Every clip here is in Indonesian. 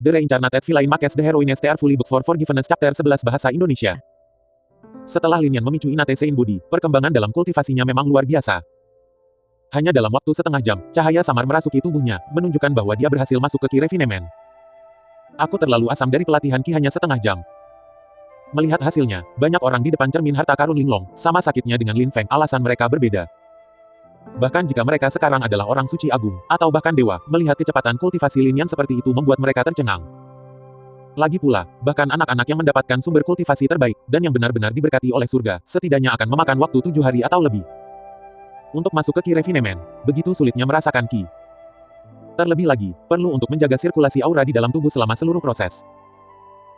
The Reincarnated Villain Makes the Heroines Tear Fully Book for Forgiveness Chapter 11 Bahasa Indonesia. Setelah Lin Yan memicu Inate Sein Budi, perkembangan dalam kultivasinya memang luar biasa. Hanya dalam waktu setengah jam, cahaya samar merasuki tubuhnya, menunjukkan bahwa dia berhasil masuk ke Ki Refinement. Aku terlalu asam dari pelatihan Ki hanya setengah jam. Melihat hasilnya, banyak orang di depan cermin harta karun Linglong, sama sakitnya dengan Lin Feng, alasan mereka berbeda. Bahkan jika mereka sekarang adalah orang suci agung, atau bahkan dewa, melihat kecepatan kultivasi Lin Yan seperti itu membuat mereka tercengang. Lagi pula, bahkan anak-anak yang mendapatkan sumber kultivasi terbaik, dan yang benar-benar diberkati oleh surga, setidaknya akan memakan waktu 7 hari atau lebih. Untuk masuk ke Ki Refinement, begitu sulitnya merasakan Ki. Terlebih lagi, perlu untuk menjaga sirkulasi aura di dalam tubuh selama seluruh proses.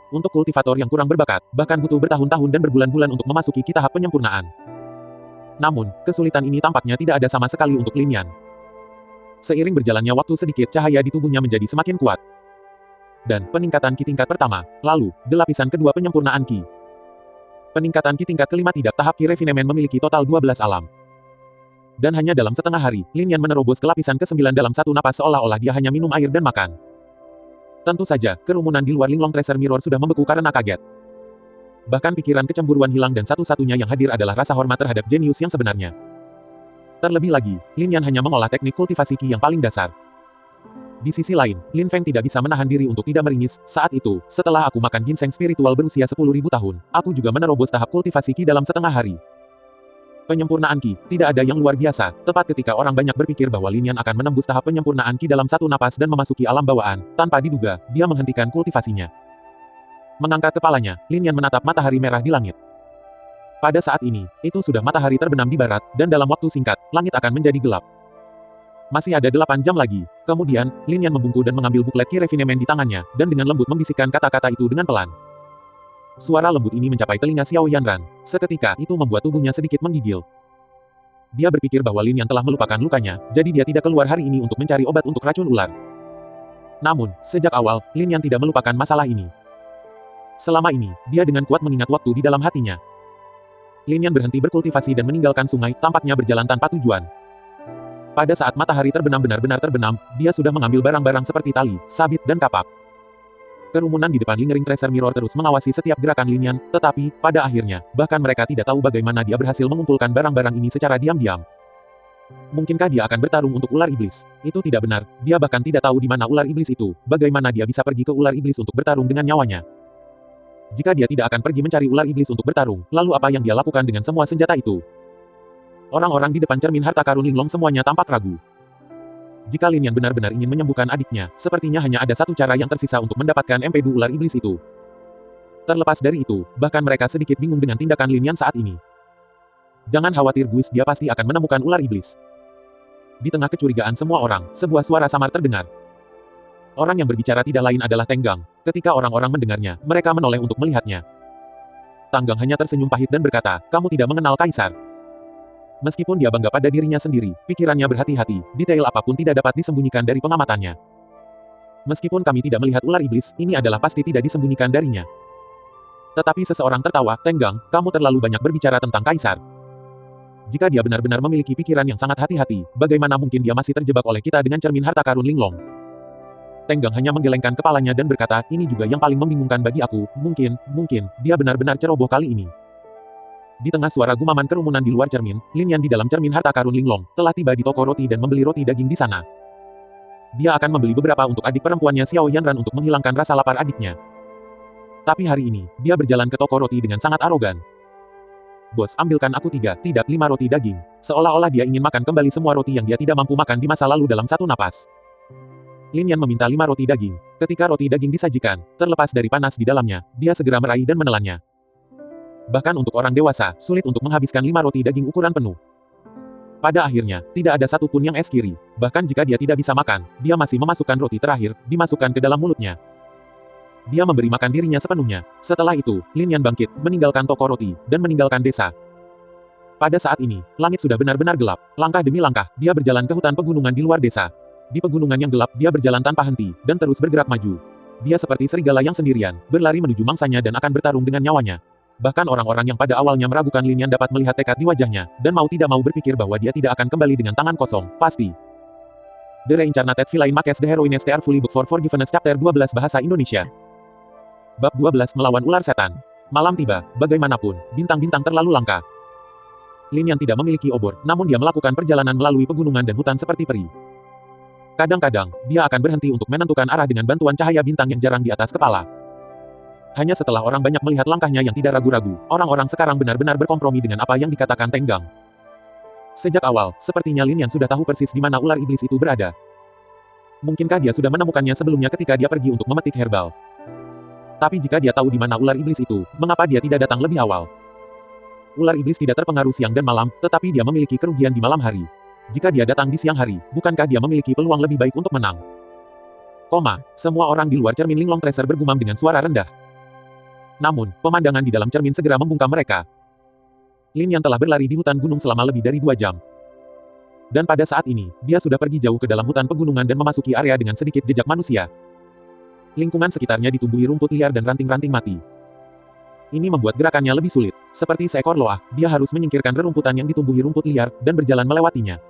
Untuk kultivator yang kurang berbakat, bahkan butuh bertahun-tahun dan berbulan-bulan untuk memasuki Ki tahap penyempurnaan. Namun, kesulitan ini tampaknya tidak ada sama sekali untuk Lin Yan. Seiring berjalannya waktu sedikit cahaya di tubuhnya menjadi semakin kuat. Dan, peningkatan Ki tingkat pertama, lalu, lapisan kedua penyempurnaan Ki. Peningkatan Ki tingkat kelima tidak tahap Ki Refinement memiliki total 12 alam. Dan hanya dalam setengah hari, Lin Yan menerobos ke lapisan ke-9 dalam satu napas seolah-olah dia hanya minum air dan makan. Tentu saja, kerumunan di luar Linglong Treasure Mirror sudah membeku karena kaget. Bahkan pikiran kecemburuan hilang dan satu-satunya yang hadir adalah rasa hormat terhadap jenius yang sebenarnya. Terlebih lagi, Lin Yan hanya mengolah teknik kultivasi Ki yang paling dasar. Di sisi lain, Lin Feng tidak bisa menahan diri untuk tidak meringis. Saat itu, setelah aku makan ginseng spiritual berusia 10.000 tahun, aku juga menerobos tahap kultivasi Ki dalam setengah hari. Penyempurnaan Ki, tidak ada yang luar biasa, tepat ketika orang banyak berpikir bahwa Lin Yan akan menembus tahap penyempurnaan Ki dalam satu napas dan memasuki alam bawaan, tanpa diduga, dia menghentikan kultivasinya. Mengangkat kepalanya, Lin Yan menatap matahari merah di langit. Pada saat ini, itu sudah matahari terbenam di barat, dan dalam waktu singkat, langit akan menjadi gelap. Masih ada 8 jam lagi. Kemudian, Lin Yan membungkuk dan mengambil buklet Ki Refinement di tangannya, dan dengan lembut membisikkan kata-kata itu dengan pelan. Suara lembut ini mencapai telinga Xiao Yanran. Seketika, itu membuat tubuhnya sedikit menggigil. Dia berpikir bahwa Lin Yan telah melupakan lukanya, jadi dia tidak keluar hari ini untuk mencari obat untuk racun ular. Namun, sejak awal, Lin Yan tidak melupakan masalah ini. Selama ini, dia dengan kuat mengingat waktu di dalam hatinya. Lin Yan berhenti berkultivasi dan meninggalkan sungai, tampaknya berjalan tanpa tujuan. Pada saat matahari terbenam benar-benar terbenam, dia sudah mengambil barang-barang seperti tali, sabit dan kapak. Kerumunan di depan Lingering Treasure Mirror terus mengawasi setiap gerakan Lin Yan, tetapi, pada akhirnya, bahkan mereka tidak tahu bagaimana dia berhasil mengumpulkan barang-barang ini secara diam-diam. Mungkinkah dia akan bertarung untuk ular iblis? Itu tidak benar, dia bahkan tidak tahu di mana ular iblis itu, bagaimana dia bisa pergi ke ular iblis untuk bertarung dengan nyawanya. Jika dia tidak akan pergi mencari ular iblis untuk bertarung, lalu apa yang dia lakukan dengan semua senjata itu? Orang-orang di depan cermin harta karun Linglong semuanya tampak ragu. Jika Lin Yan benar-benar ingin menyembuhkan adiknya, sepertinya hanya ada satu cara yang tersisa untuk mendapatkan empedu ular iblis itu. Terlepas dari itu, bahkan mereka sedikit bingung dengan tindakan Lin Yan saat ini. Jangan khawatir guys, dia pasti akan menemukan ular iblis. Di tengah kecurigaan semua orang, sebuah suara samar terdengar. Orang yang berbicara tidak lain adalah Tenggang. Ketika orang-orang mendengarnya, mereka menoleh untuk melihatnya. Tanggang hanya tersenyum pahit dan berkata, "Kamu tidak mengenal Kaisar." Meskipun dia bangga pada dirinya sendiri, pikirannya berhati-hati, detail apapun tidak dapat disembunyikan dari pengamatannya. Meskipun kami tidak melihat ular iblis, ini adalah pasti tidak disembunyikan darinya. Tetapi seseorang tertawa, "Tenggang, kamu terlalu banyak berbicara tentang Kaisar. Jika dia benar-benar memiliki pikiran yang sangat hati-hati, bagaimana mungkin dia masih terjebak oleh kita dengan cermin harta karun Linglong?" Tenggang hanya menggelengkan kepalanya dan berkata, "Ini juga yang paling membingungkan bagi aku, mungkin, dia benar-benar ceroboh kali ini." Di tengah suara gumaman kerumunan di luar cermin, Lin Yan di dalam cermin harta karun Linglong, telah tiba di toko roti dan membeli roti daging di sana. Dia akan membeli beberapa untuk adik perempuannya Xiao Yanran untuk menghilangkan rasa lapar adiknya. Tapi hari ini, dia berjalan ke toko roti dengan sangat arogan. "Bos, ambilkan aku 3, tidak 5 roti daging." Seolah-olah dia ingin makan kembali semua roti yang dia tidak mampu makan di masa lalu dalam satu napas. Lin Yan meminta 5 roti daging. Ketika roti daging disajikan, terlepas dari panas di dalamnya, dia segera meraih dan menelannya. Bahkan untuk orang dewasa, sulit untuk menghabiskan 5 roti daging ukuran penuh. Pada akhirnya, tidak ada satupun yang es kiri. Bahkan jika dia tidak bisa makan, dia masih memasukkan roti terakhir, dimasukkan ke dalam mulutnya. Dia memberi makan dirinya sepenuhnya. Setelah itu, Lin Yan bangkit, meninggalkan toko roti, dan meninggalkan desa. Pada saat ini, langit sudah benar-benar gelap. Langkah demi langkah, dia berjalan ke hutan pegunungan di luar desa. Di pegunungan yang gelap, dia berjalan tanpa henti, dan terus bergerak maju. Dia seperti serigala yang sendirian, berlari menuju mangsanya dan akan bertarung dengan nyawanya. Bahkan orang-orang yang pada awalnya meragukan Lin Yan dapat melihat tekad di wajahnya, dan mau tidak mau berpikir bahwa dia tidak akan kembali dengan tangan kosong, pasti. The Reincarnated Feline Makes the Heroines Tear Fully Book for Forgiveness Chapter 12 Bahasa Indonesia. Bab 12 Melawan Ular Setan. Malam tiba, bagaimanapun, bintang-bintang terlalu langka. Lin Yan tidak memiliki obor, namun dia melakukan perjalanan melalui pegunungan dan hutan seperti peri. Kadang-kadang, dia akan berhenti untuk menentukan arah dengan bantuan cahaya bintang yang jarang di atas kepala. Hanya setelah orang banyak melihat langkahnya yang tidak ragu-ragu, orang-orang sekarang benar-benar berkompromi dengan apa yang dikatakan Tenggang. Sejak awal, sepertinya Lin Yan sudah tahu persis di mana ular iblis itu berada. Mungkinkah dia sudah menemukannya sebelumnya ketika dia pergi untuk memetik herbal? Tapi jika dia tahu di mana ular iblis itu, mengapa dia tidak datang lebih awal? Ular iblis tidak terpengaruh siang dan malam, tetapi dia memiliki kerugian di malam hari. Jika dia datang di siang hari, bukankah dia memiliki peluang lebih baik untuk menang? Semua orang di luar cermin Linglong Tracer bergumam dengan suara rendah. Namun, pemandangan di dalam cermin segera membungkam mereka. Lin Yan telah berlari di hutan gunung selama lebih dari 2 jam. Dan pada saat ini, dia sudah pergi jauh ke dalam hutan pegunungan dan memasuki area dengan sedikit jejak manusia. Lingkungan sekitarnya ditumbuhi rumput liar dan ranting-ranting mati. Ini membuat gerakannya lebih sulit. Seperti seekor loah, dia harus menyingkirkan rerumputan yang ditumbuhi rumput liar, dan berjalan melewatinya.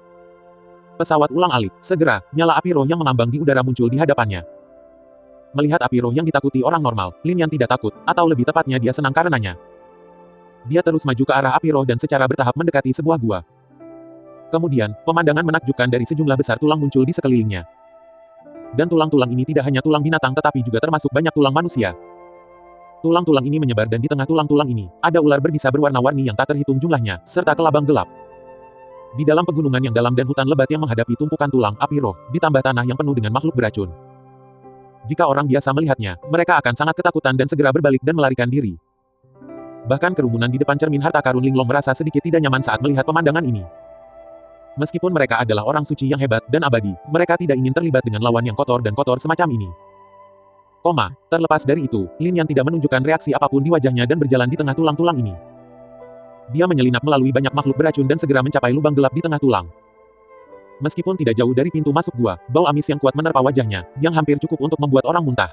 Pesawat ulang-alik, segera, nyala api roh yang mengambang di udara muncul di hadapannya. Melihat api roh yang ditakuti orang normal, Lin Yan tidak takut, atau lebih tepatnya dia senang karenanya. Dia terus maju ke arah api roh dan secara bertahap mendekati sebuah gua. Kemudian, pemandangan menakjubkan dari sejumlah besar tulang muncul di sekelilingnya. Dan tulang-tulang ini tidak hanya tulang binatang tetapi juga termasuk banyak tulang manusia. Tulang-tulang ini menyebar dan di tengah tulang-tulang ini, ada ular berbisa berwarna-warni yang tak terhitung jumlahnya, serta kelabang gelap. Di dalam pegunungan yang dalam dan hutan lebat yang menghadapi tumpukan tulang api roh, ditambah tanah yang penuh dengan makhluk beracun. Jika orang biasa melihatnya, mereka akan sangat ketakutan dan segera berbalik dan melarikan diri. Bahkan kerumunan di depan cermin harta karun Linglong merasa sedikit tidak nyaman saat melihat pemandangan ini. Meskipun mereka adalah orang suci yang hebat dan abadi, mereka tidak ingin terlibat dengan lawan yang kotor dan kotor semacam ini. Terlepas dari itu, Lin Yan tidak menunjukkan reaksi apapun di wajahnya dan berjalan di tengah tulang-tulang ini. Dia menyelinap melalui banyak makhluk beracun dan segera mencapai lubang gelap di tengah tulang. Meskipun tidak jauh dari pintu masuk gua, bau amis yang kuat menerpa wajahnya, yang hampir cukup untuk membuat orang muntah.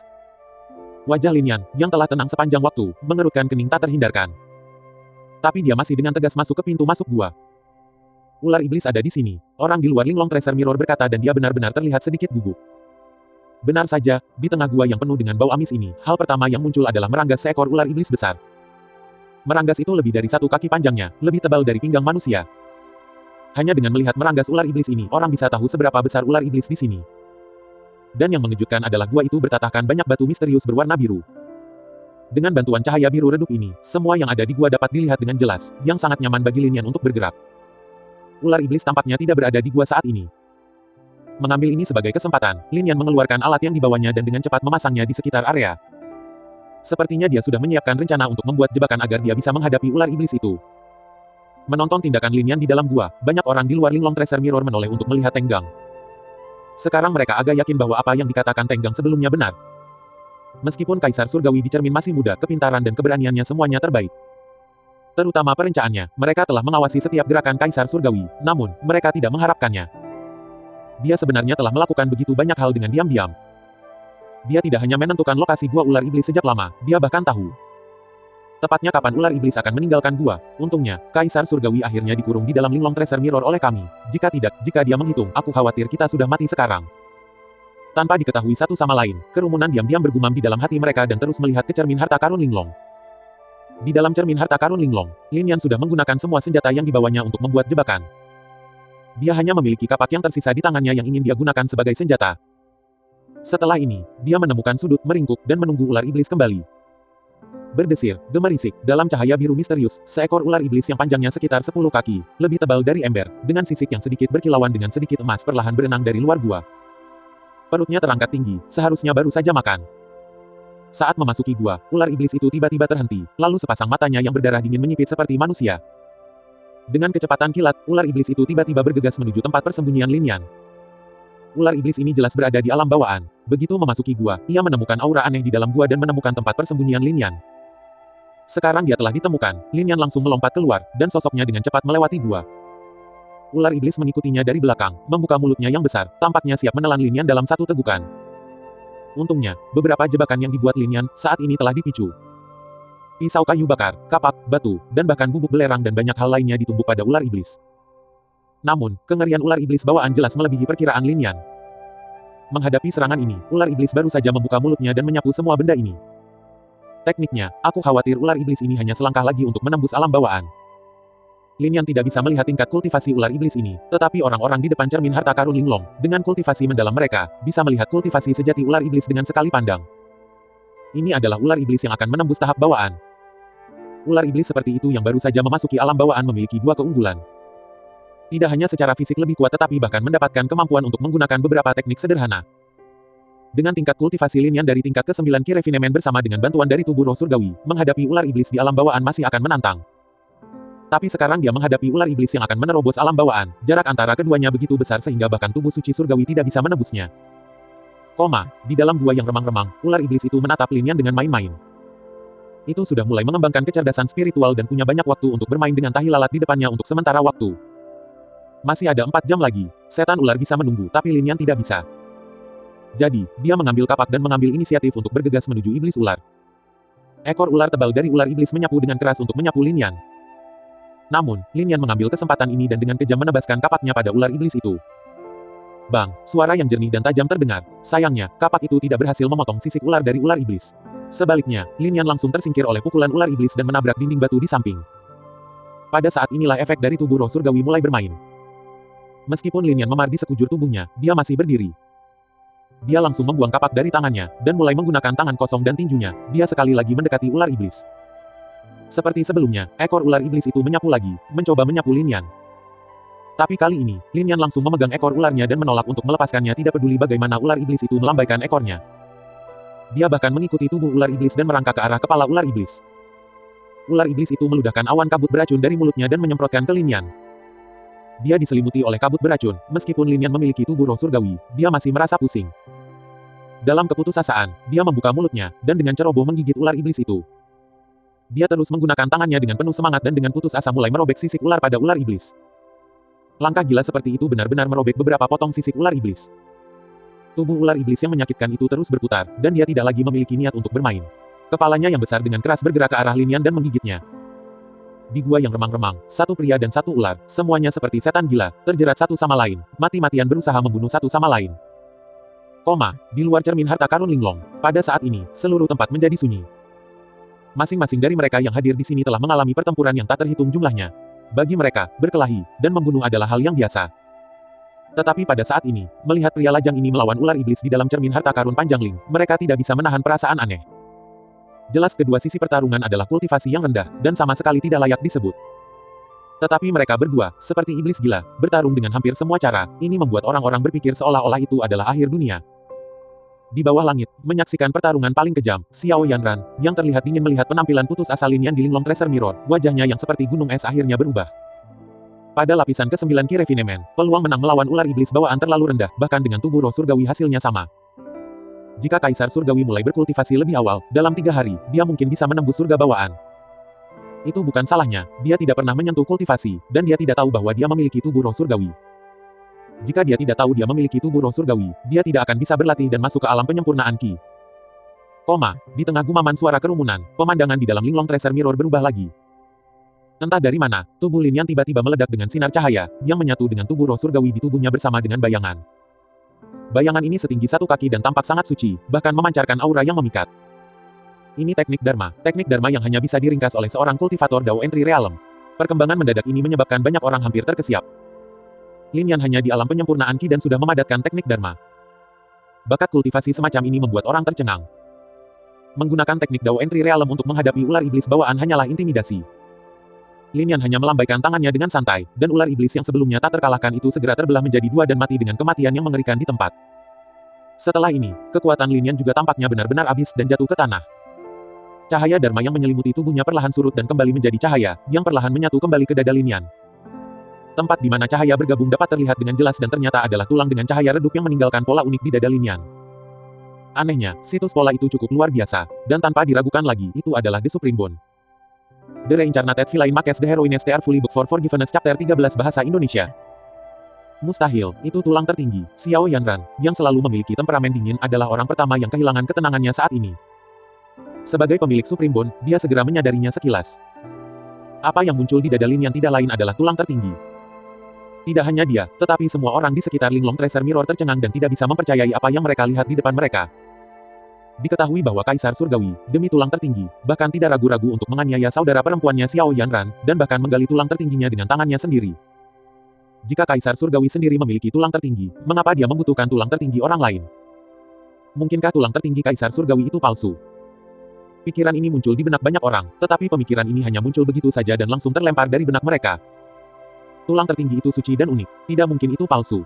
Wajah Lin Yan, yang telah tenang sepanjang waktu, mengerutkan kening tak terhindarkan. Tapi dia masih dengan tegas masuk ke pintu masuk gua. Ular iblis ada di sini. Orang di luar Linglong Tracer Mirror berkata dan dia benar-benar terlihat sedikit gugup. Benar saja, di tengah gua yang penuh dengan bau amis ini, hal pertama yang muncul adalah meranggas seekor ular iblis besar. Meranggas itu lebih dari 1 kaki panjangnya, lebih tebal dari pinggang manusia. Hanya dengan melihat meranggas ular iblis ini, orang bisa tahu seberapa besar ular iblis di sini. Dan yang mengejutkan adalah gua itu bertatahkan banyak batu misterius berwarna biru. Dengan bantuan cahaya biru redup ini, semua yang ada di gua dapat dilihat dengan jelas, yang sangat nyaman bagi Lin Yan untuk bergerak. Ular iblis tampaknya tidak berada di gua saat ini. Mengambil ini sebagai kesempatan, Lin Yan mengeluarkan alat yang dibawanya dan dengan cepat memasangnya di sekitar area. Sepertinya dia sudah menyiapkan rencana untuk membuat jebakan agar dia bisa menghadapi ular iblis itu. Menonton tindakan Lin Yan di dalam gua, banyak orang di luar Linglong Tracer Mirror menoleh untuk melihat Tenggang. Sekarang mereka agak yakin bahwa apa yang dikatakan Tenggang sebelumnya benar. Meskipun Kaisar Surgawi di cermin masih muda, kepintaran dan keberaniannya semuanya terbaik. Terutama perencaannya, mereka telah mengawasi setiap gerakan Kaisar Surgawi, namun, mereka tidak mengharapkannya. Dia sebenarnya telah melakukan begitu banyak hal dengan diam-diam. Dia tidak hanya menentukan lokasi gua ular iblis sejak lama, dia bahkan tahu tepatnya kapan ular iblis akan meninggalkan gua. Untungnya, Kaisar Surgawi akhirnya dikurung di dalam Linglong Tracer Mirror oleh kami. Jika tidak, jika dia menghitung, aku khawatir kita sudah mati sekarang. Tanpa diketahui satu sama lain, kerumunan diam-diam bergumam di dalam hati mereka dan terus melihat ke cermin harta karun Linglong. Di dalam cermin harta karun Linglong, Lin Yan sudah menggunakan semua senjata yang dibawanya untuk membuat jebakan. Dia hanya memiliki kapak yang tersisa di tangannya yang ingin dia gunakan sebagai senjata. Setelah ini, dia menemukan sudut meringkuk dan menunggu ular iblis kembali. Berdesir, gemerisik, dalam cahaya biru misterius, seekor ular iblis yang panjangnya sekitar 10 kaki, lebih tebal dari ember, dengan sisik yang sedikit berkilauan dengan sedikit emas perlahan berenang dari luar gua. Perutnya terangkat tinggi, seharusnya baru saja makan. Saat memasuki gua, ular iblis itu tiba-tiba terhenti, lalu sepasang matanya yang berdarah dingin menyipit seperti manusia. Dengan kecepatan kilat, ular iblis itu tiba-tiba bergegas menuju tempat persembunyian Lin Yan. Ular iblis ini jelas berada di alam bawaan. Begitu memasuki gua, ia menemukan aura aneh di dalam gua dan menemukan tempat persembunyian Lin Yan. Sekarang dia telah ditemukan, Lin Yan langsung melompat keluar, dan sosoknya dengan cepat melewati gua. Ular iblis mengikutinya dari belakang, membuka mulutnya yang besar, tampaknya siap menelan Lin Yan dalam satu tegukan. Untungnya, beberapa jebakan yang dibuat Lin Yan saat ini telah dipicu. Pisau kayu bakar, kapak, batu, dan bahkan bubuk belerang dan banyak hal lainnya ditumbuk pada ular iblis. Namun, kengerian ular iblis bawaan jelas melebihi perkiraan Lin Yan. Menghadapi serangan ini, ular iblis baru saja membuka mulutnya dan menyapu semua benda ini. Tekniknya, aku khawatir ular iblis ini hanya selangkah lagi untuk menembus alam bawaan. Lin Yan tidak bisa melihat tingkat kultivasi ular iblis ini, tetapi orang-orang di depan cermin harta karun Linglong, dengan kultivasi mendalam mereka, bisa melihat kultivasi sejati ular iblis dengan sekali pandang. Ini adalah ular iblis yang akan menembus tahap bawaan. Ular iblis seperti itu yang baru saja memasuki alam bawaan memiliki dua keunggulan. Tidak hanya secara fisik lebih kuat tetapi bahkan mendapatkan kemampuan untuk menggunakan beberapa teknik sederhana. Dengan tingkat kultivasi Lin Yan dari tingkat ke-9 Ki Refinement bersama dengan bantuan dari tubuh roh surgawi, menghadapi ular iblis di alam bawaan masih akan menantang. Tapi sekarang dia menghadapi ular iblis yang akan menerobos alam bawaan, jarak antara keduanya begitu besar sehingga bahkan tubuh suci surgawi tidak bisa menembusnya. Di dalam gua yang remang-remang, ular iblis itu menatap Lin Yan dengan main-main. Itu sudah mulai mengembangkan kecerdasan spiritual dan punya banyak waktu untuk bermain dengan tahi lalat di depannya untuk sementara waktu. Masih ada 4 jam lagi, setan ular bisa menunggu tapi Lin Yan tidak bisa. Jadi, dia mengambil kapak dan mengambil inisiatif untuk bergegas menuju iblis ular. Ekor ular tebal dari ular iblis menyapu dengan keras untuk menyapu Lin Yan. Namun, Lin Yan mengambil kesempatan ini dan dengan kejam menebaskan kapaknya pada ular iblis itu. Bang, suara yang jernih dan tajam terdengar. Sayangnya, kapak itu tidak berhasil memotong sisik ular dari ular iblis. Sebaliknya, Lin Yan langsung tersingkir oleh pukulan ular iblis dan menabrak dinding batu di samping. Pada saat inilah efek dari tubuh roh surgawi mulai bermain. Meskipun Lin Yan memar di sekujur tubuhnya, dia masih berdiri. Dia langsung membuang kapak dari tangannya, dan mulai menggunakan tangan kosong dan tinjunya, dia sekali lagi mendekati ular iblis. Seperti sebelumnya, ekor ular iblis itu menyapu lagi, mencoba menyapu Lin Yan. Tapi kali ini, Lin Yan langsung memegang ekor ularnya dan menolak untuk melepaskannya tidak peduli bagaimana ular iblis itu melambaikan ekornya. Dia bahkan mengikuti tubuh ular iblis dan merangkak ke arah kepala ular iblis. Ular iblis itu meludahkan awan kabut beracun dari mulutnya dan menyemprotkan ke Lin Yan. Dia diselimuti oleh kabut beracun, meskipun Lin Yan memiliki tubuh roh surgawi, dia masih merasa pusing. Dalam keputusasaan, dia membuka mulutnya, dan dengan ceroboh menggigit ular iblis itu. Dia terus menggunakan tangannya dengan penuh semangat dan dengan putus asa mulai merobek sisik ular pada ular iblis. Langkah gila seperti itu benar-benar merobek beberapa potong sisik ular iblis. Tubuh ular iblis yang menyakitkan itu terus berputar, dan dia tidak lagi memiliki niat untuk bermain. Kepalanya yang besar dengan keras bergerak ke arah Lin Yan dan menggigitnya. Di gua yang remang-remang, satu pria dan satu ular, semuanya seperti setan gila, terjerat satu sama lain, mati-matian berusaha membunuh satu sama lain. Di luar cermin harta karun Linglong, pada saat ini, seluruh tempat menjadi sunyi. Masing-masing dari mereka yang hadir di sini telah mengalami pertempuran yang tak terhitung jumlahnya. Bagi mereka, berkelahi, dan membunuh adalah hal yang biasa. Tetapi pada saat ini, melihat pria lajang ini melawan ular iblis di dalam cermin harta karun panjang Ling, mereka tidak bisa menahan perasaan aneh. Jelas kedua sisi pertarungan adalah kultivasi yang rendah, dan sama sekali tidak layak disebut. Tetapi mereka berdua, seperti iblis gila, bertarung dengan hampir semua cara, ini membuat orang-orang berpikir seolah-olah itu adalah akhir dunia. Di bawah langit, menyaksikan pertarungan paling kejam, Xiao Yanran, yang terlihat dingin melihat penampilan putus asa Lin Yan di Linglong Treasure Mirror, wajahnya yang seperti gunung es akhirnya berubah. Pada lapisan ke-9 Ki Refinement, peluang menang melawan ular iblis bawaan terlalu rendah, bahkan dengan tubuh roh surgawi hasilnya sama. Jika Kaisar Surgawi mulai berkultivasi lebih awal, dalam 3 hari, dia mungkin bisa menembus surga bawaan. Itu bukan salahnya, dia tidak pernah menyentuh kultivasi, dan dia tidak tahu bahwa dia memiliki tubuh roh surgawi. Jika dia tidak tahu dia memiliki tubuh roh surgawi, dia tidak akan bisa berlatih dan masuk ke alam penyempurnaan Ki. Di tengah gumaman suara kerumunan, pemandangan di dalam Linglong Treasure Mirror berubah lagi. Entah dari mana, tubuh Lin Yan tiba-tiba meledak dengan sinar cahaya, yang menyatu dengan tubuh roh surgawi di tubuhnya bersama dengan bayangan. Bayangan ini setinggi 1 kaki dan tampak sangat suci, bahkan memancarkan aura yang memikat. Ini teknik Dharma yang hanya bisa diringkas oleh seorang kultivator Dao Entry Realm. Perkembangan mendadak ini menyebabkan banyak orang hampir terkesiap. Lin Yan hanya di alam penyempurnaan Ki dan sudah memadatkan teknik Dharma. Bakat kultivasi semacam ini membuat orang tercengang. Menggunakan teknik Dao Entry Realm untuk menghadapi ular iblis bawaan hanyalah intimidasi. Lin Yan hanya melambaikan tangannya dengan santai, dan ular iblis yang sebelumnya tak terkalahkan itu segera terbelah menjadi 2 dan mati dengan kematian yang mengerikan di tempat. Setelah ini, kekuatan Lin Yan juga tampaknya benar-benar habis dan jatuh ke tanah. Cahaya Dharma yang menyelimuti tubuhnya perlahan surut dan kembali menjadi cahaya, yang perlahan menyatu kembali ke dada Lin Yan. Tempat di mana cahaya bergabung dapat terlihat dengan jelas dan ternyata adalah tulang dengan cahaya redup yang meninggalkan pola unik di dada Lin Yan. Anehnya, situs pola itu cukup luar biasa, dan tanpa diragukan lagi, itu adalah The Supreme Bone. The Reincarnated Feline Makes the Heroines Tear Fully Book for Forgiveness Chapter 13 Bahasa Indonesia. Mustahil, itu tulang tertinggi, Xiao Yanran, yang selalu memiliki temperamen dingin adalah orang pertama yang kehilangan ketenangannya saat ini. Sebagai pemilik Supreme Bone, dia segera menyadarinya sekilas. Apa yang muncul di dada Lin Yan tidak lain adalah tulang tertinggi. Tidak hanya dia, tetapi semua orang di sekitar Linglong Treasure Mirror tercengang dan tidak bisa mempercayai apa yang mereka lihat di depan mereka. Diketahui bahwa Kaisar Surgawi, demi tulang tertinggi, bahkan tidak ragu-ragu untuk menganiaya saudara perempuannya Xiao Yanran, dan bahkan menggali tulang tertingginya dengan tangannya sendiri. Jika Kaisar Surgawi sendiri memiliki tulang tertinggi, mengapa dia membutuhkan tulang tertinggi orang lain? Mungkinkah tulang tertinggi Kaisar Surgawi itu palsu? Pikiran ini muncul di benak banyak orang, tetapi pemikiran ini hanya muncul begitu saja dan langsung terlempar dari benak mereka. Tulang tertinggi itu suci dan unik, tidak mungkin itu palsu.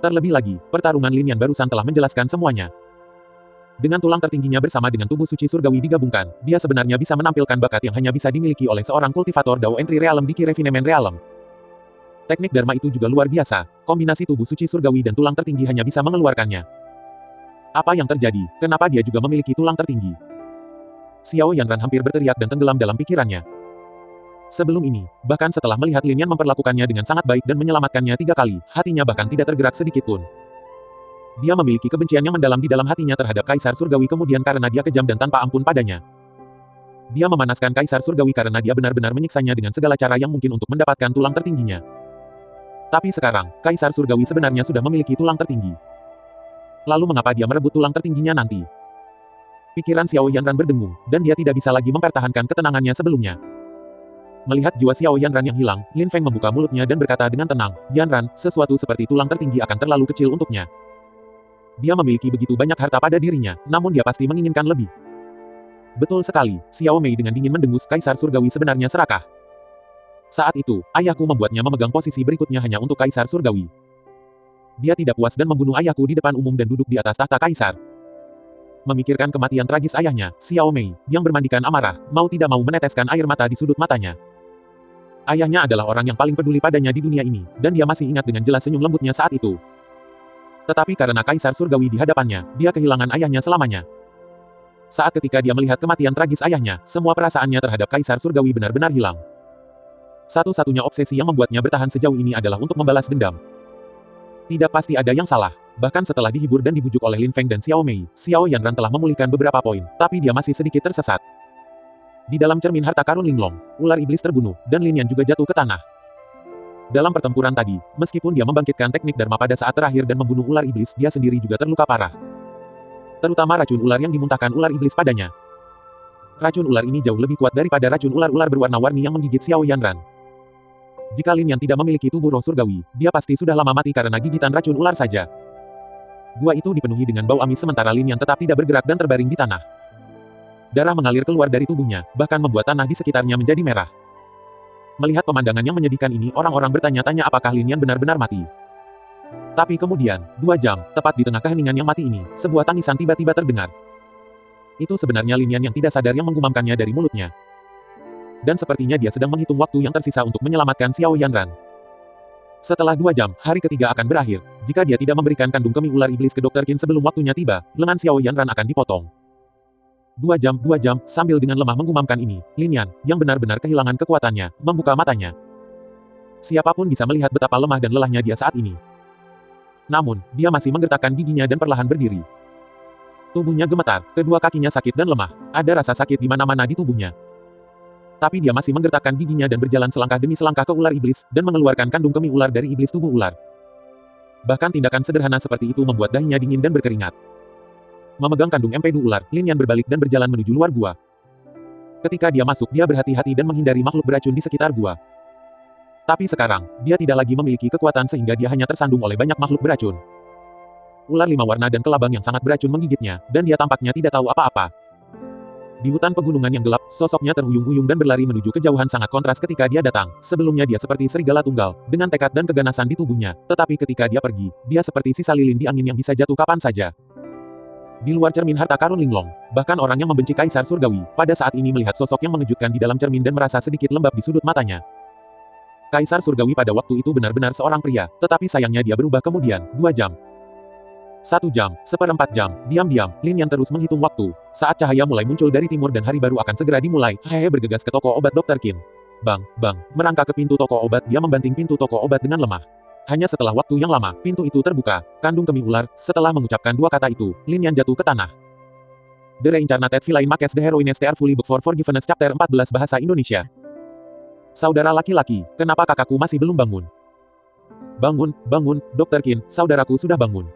Terlebih lagi, pertarungan Lin Yan barusan telah menjelaskan semuanya. Dengan tulang tertingginya bersama dengan tubuh suci surgawi digabungkan, dia sebenarnya bisa menampilkan bakat yang hanya bisa dimiliki oleh seorang kultivator Dao Entry Realm di Key Refinement Realm. Teknik Dharma itu juga luar biasa, kombinasi tubuh suci surgawi dan tulang tertinggi hanya bisa mengeluarkannya. Apa yang terjadi? Kenapa dia juga memiliki tulang tertinggi? Xiao Yanran hampir berteriak dan tenggelam dalam pikirannya. Sebelum ini, bahkan setelah melihat Lin Yan memperlakukannya dengan sangat baik dan menyelamatkannya 3 kali, hatinya bahkan tidak tergerak sedikit pun. Dia memiliki kebencian yang mendalam di dalam hatinya terhadap Kaisar Surgawi kemudian karena dia kejam dan tanpa ampun padanya. Dia memanaskan Kaisar Surgawi karena dia benar-benar menyiksanya dengan segala cara yang mungkin untuk mendapatkan tulang tertingginya. Tapi sekarang, Kaisar Surgawi sebenarnya sudah memiliki tulang tertinggi. Lalu mengapa dia merebut tulang tertingginya nanti? Pikiran Xiao Yanran berdengung, dan dia tidak bisa lagi mempertahankan ketenangannya sebelumnya. Melihat jiwa Xiao Yanran yang hilang, Lin Feng membuka mulutnya dan berkata dengan tenang, "Yanran, sesuatu seperti tulang tertinggi akan terlalu kecil untuknya. Dia memiliki begitu banyak harta pada dirinya, namun dia pasti menginginkan lebih." Betul sekali, Xiao Mei dengan dingin mendengus Kaisar Surgawi sebenarnya serakah. Saat itu, ayahku membuatnya memegang posisi berikutnya hanya untuk Kaisar Surgawi. Dia tidak puas dan membunuh ayahku di depan umum dan duduk di atas tahta Kaisar. Memikirkan kematian tragis ayahnya, Xiao Mei, yang bermandikan amarah, mau tidak mau meneteskan air mata di sudut matanya. Ayahnya adalah orang yang paling peduli padanya di dunia ini, dan dia masih ingat dengan jelas senyum lembutnya saat itu. Tetapi karena Kaisar Surgawi di hadapannya, dia kehilangan ayahnya selamanya. Saat ketika dia melihat kematian tragis ayahnya, semua perasaannya terhadap Kaisar Surgawi benar-benar hilang. Satu-satunya obsesi yang membuatnya bertahan sejauh ini adalah untuk membalas dendam. Tidak pasti ada yang salah. Bahkan setelah dihibur dan dibujuk oleh Lin Feng dan Xiao Mei, Xiao Yanran telah memulihkan beberapa poin, tapi dia masih sedikit tersesat. Di dalam cermin harta karun Linglong, ular iblis terbunuh, dan Lin Yan juga jatuh ke tanah. Dalam pertempuran tadi, meskipun dia membangkitkan teknik Dharma pada saat terakhir dan membunuh ular iblis, dia sendiri juga terluka parah. Terutama racun ular yang dimuntahkan ular iblis padanya. Racun ular ini jauh lebih kuat daripada racun ular-ular berwarna-warni yang menggigit Xiao Yanran. Jika Lin Yan tidak memiliki tubuh roh surgawi, dia pasti sudah lama mati karena gigitan racun ular saja. Gua itu dipenuhi dengan bau amis sementara Lin Yan tetap tidak bergerak dan terbaring di tanah. Darah mengalir keluar dari tubuhnya, bahkan membuat tanah di sekitarnya menjadi merah. Melihat pemandangan yang menyedihkan ini, orang-orang bertanya-tanya apakah Lin Yan benar-benar mati. Tapi kemudian, 2 jam, tepat di tengah keheningan yang mati ini, sebuah tangisan tiba-tiba terdengar. Itu sebenarnya Lin Yan yang tidak sadar yang menggumamkannya dari mulutnya. Dan sepertinya dia sedang menghitung waktu yang tersisa untuk menyelamatkan Xiao Yanran. Setelah 2 jam, hari ketiga akan berakhir. Jika dia tidak memberikan kandung kemih ular iblis ke Dr. Qin sebelum waktunya tiba, lengan Xiao Yanran akan dipotong. 2 jam, sambil dengan lemah menggumamkan ini, Lin Yan, yang benar-benar kehilangan kekuatannya, membuka matanya. Siapapun bisa melihat betapa lemah dan lelahnya dia saat ini. Namun, dia masih menggertakkan giginya dan perlahan berdiri. Tubuhnya gemetar, kedua kakinya sakit dan lemah, ada rasa sakit di mana-mana di tubuhnya. Tapi dia masih menggertakkan giginya dan berjalan selangkah demi selangkah ke ular iblis, dan mengeluarkan kandung kemih ular dari iblis tubuh ular. Bahkan tindakan sederhana seperti itu membuat dahinya dingin dan berkeringat. Memegang kandung empedu ular, Lin Yan berbalik dan berjalan menuju luar gua. Ketika dia masuk, dia berhati-hati dan menghindari makhluk beracun di sekitar gua. Tapi sekarang, dia tidak lagi memiliki kekuatan sehingga dia hanya tersandung oleh banyak makhluk beracun. Ular 5 warna dan kelabang yang sangat beracun menggigitnya, dan dia tampaknya tidak tahu apa-apa. Di hutan pegunungan yang gelap, sosoknya terhuyung-huyung dan berlari menuju kejauhan sangat kontras ketika dia datang. Sebelumnya dia seperti serigala tunggal, dengan tekad dan keganasan di tubuhnya. Tetapi ketika dia pergi, dia seperti sisa lilin di angin yang bisa jatuh kapan saja. Di luar cermin harta karun Linglong, bahkan orang yang membenci Kaisar Surgawi, pada saat ini melihat sosok yang mengejutkan di dalam cermin dan merasa sedikit lembab di sudut matanya. Kaisar Surgawi pada waktu itu benar-benar seorang pria, tetapi sayangnya dia berubah kemudian, 2 jam. 1 jam, 1/4 jam, diam-diam, Lin Yan terus menghitung waktu. Saat cahaya mulai muncul dari timur dan hari baru akan segera dimulai, Hehe bergegas ke toko obat Dr. Qin. Bang, merangkak ke pintu toko obat, dia membanting pintu toko obat dengan lemah. Hanya setelah waktu yang lama, pintu itu terbuka. Kandung kemih ular, setelah mengucapkan 2 kata itu, Lin Yan jatuh ke tanah. The Reincarnated Feline Makes the Heroines Tear Fully Book for Forgiveness Chapter 14 Bahasa Indonesia. Saudara laki-laki, kenapa kakakku masih belum bangun? Bangun, bangun, Dr. Qin, saudaraku sudah bangun.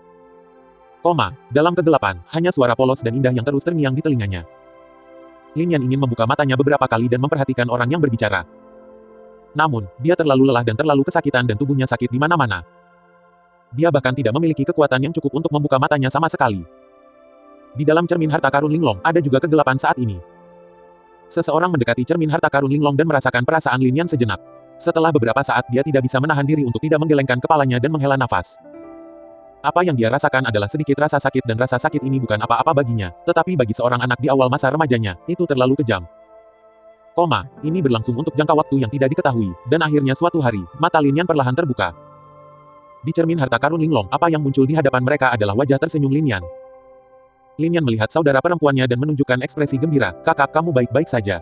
Dalam kegelapan, hanya suara polos dan indah yang terus terngiang di telinganya. Lin Yan ingin membuka matanya beberapa kali dan memperhatikan orang yang berbicara. Namun, dia terlalu lelah dan terlalu kesakitan dan tubuhnya sakit di mana-mana. Dia bahkan tidak memiliki kekuatan yang cukup untuk membuka matanya sama sekali. Di dalam cermin harta karun Linglong, ada juga kegelapan saat ini. Seseorang mendekati cermin harta karun Linglong dan merasakan perasaan Lin Yan sejenak. Setelah beberapa saat dia tidak bisa menahan diri untuk tidak menggelengkan kepalanya dan menghela nafas. Apa yang dia rasakan adalah sedikit rasa sakit dan rasa sakit ini bukan apa-apa baginya, tetapi bagi seorang anak di awal masa remajanya, itu terlalu kejam. Ini berlangsung untuk jangka waktu yang tidak diketahui, dan akhirnya suatu hari, mata Lin Yan perlahan terbuka. Di cermin harta karun Linglong, apa yang muncul di hadapan mereka adalah wajah tersenyum Lin Yan. Lin Yan melihat saudara perempuannya dan menunjukkan ekspresi gembira, "Kakak, kamu baik-baik saja."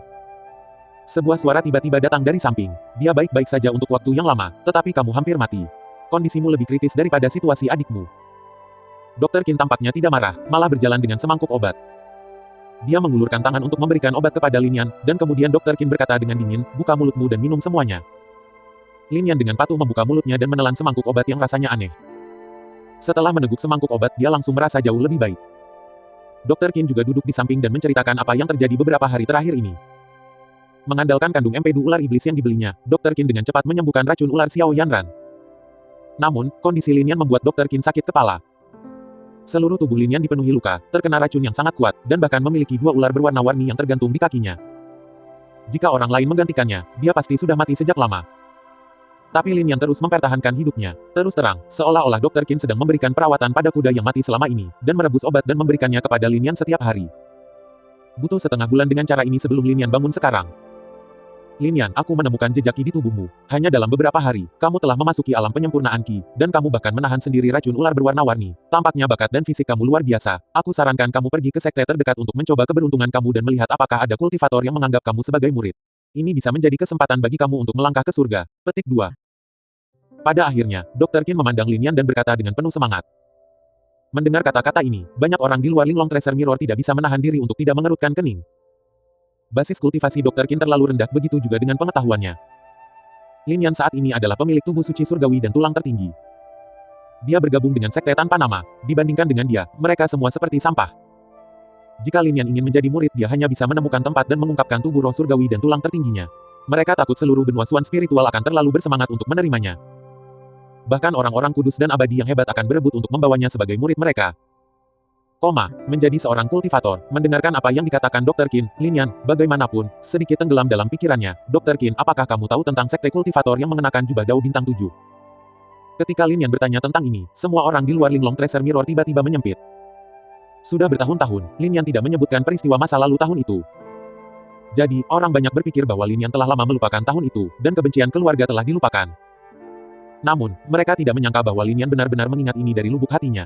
Sebuah suara tiba-tiba datang dari samping. "Dia baik-baik saja untuk waktu yang lama, tetapi kamu hampir mati. Kondisimu lebih kritis daripada situasi adikmu." Dr. Qin tampaknya tidak marah, malah berjalan dengan semangkuk obat. Dia mengulurkan tangan untuk memberikan obat kepada Lin Yan, dan kemudian Dr. Qin berkata dengan dingin, "Buka mulutmu dan minum semuanya." Lin Yan dengan patuh membuka mulutnya dan menelan semangkuk obat yang rasanya aneh. Setelah meneguk semangkuk obat, dia langsung merasa jauh lebih baik. Dr. Qin juga duduk di samping dan menceritakan apa yang terjadi beberapa hari terakhir ini. Mengandalkan kandung empedu ular iblis yang dibelinya, Dr. Qin dengan cepat menyembuhkan racun ular Xiao Yanran. Namun, kondisi Lin Yan membuat Dr. Qin sakit kepala. Seluruh tubuh Lin Yan dipenuhi luka, terkena racun yang sangat kuat, dan bahkan memiliki dua ular berwarna-warni yang tergantung di kakinya. Jika orang lain menggantikannya, dia pasti sudah mati sejak lama. Tapi Lin Yan terus mempertahankan hidupnya. Terus terang, seolah-olah Dr. Qin sedang memberikan perawatan pada kuda yang mati selama ini, dan merebus obat dan memberikannya kepada Lin Yan setiap hari. Butuh setengah bulan dengan cara ini sebelum Lin Yan bangun sekarang. "Lin Yan, aku menemukan jejak Qi di tubuhmu. Hanya dalam beberapa hari, kamu telah memasuki alam penyempurnaan Qi, dan kamu bahkan menahan sendiri racun ular berwarna-warni. Tampaknya bakat dan fisik kamu luar biasa. Aku sarankan kamu pergi ke sekte terdekat untuk mencoba keberuntungan kamu dan melihat apakah ada kultivator yang menganggap kamu sebagai murid. Ini bisa menjadi kesempatan bagi kamu untuk melangkah ke surga." Petik 2. Pada akhirnya, Dr. Qin memandang Lin Yan dan berkata dengan penuh semangat. Mendengar kata-kata ini, banyak orang di luar Linglong Treasure Mirror tidak bisa menahan diri untuk tidak mengerutkan kening. Basis kultivasi Dr. Qin terlalu rendah, begitu juga dengan pengetahuannya. Lin Yan saat ini adalah pemilik tubuh suci surgawi dan tulang tertinggi. Dia bergabung dengan sekte tanpa nama. Dibandingkan dengan dia, mereka semua seperti sampah. Jika Lin Yan ingin menjadi murid, dia hanya bisa menemukan tempat dan mengungkapkan tubuh roh surgawi dan tulang tertingginya. Mereka takut seluruh benua Suan spiritual akan terlalu bersemangat untuk menerimanya. Bahkan orang-orang kudus dan abadi yang hebat akan berebut untuk membawanya sebagai murid mereka. Menjadi seorang kultivator, mendengarkan apa yang dikatakan Dr. Qin, Lin Yan, bagaimanapun, sedikit tenggelam dalam pikirannya. "Dr. Qin, apakah kamu tahu tentang sekte kultivator yang mengenakan jubah Dao bintang 7? Ketika Lin Yan bertanya tentang ini, semua orang di luar Linglong Treasure Mirror tiba-tiba menyempit. Sudah bertahun-tahun, Lin Yan tidak menyebutkan peristiwa masa lalu tahun itu. Jadi, orang banyak berpikir bahwa Lin Yan telah lama melupakan tahun itu, dan kebencian keluarga telah dilupakan. Namun, mereka tidak menyangka bahwa Lin Yan benar-benar mengingat ini dari lubuk hatinya.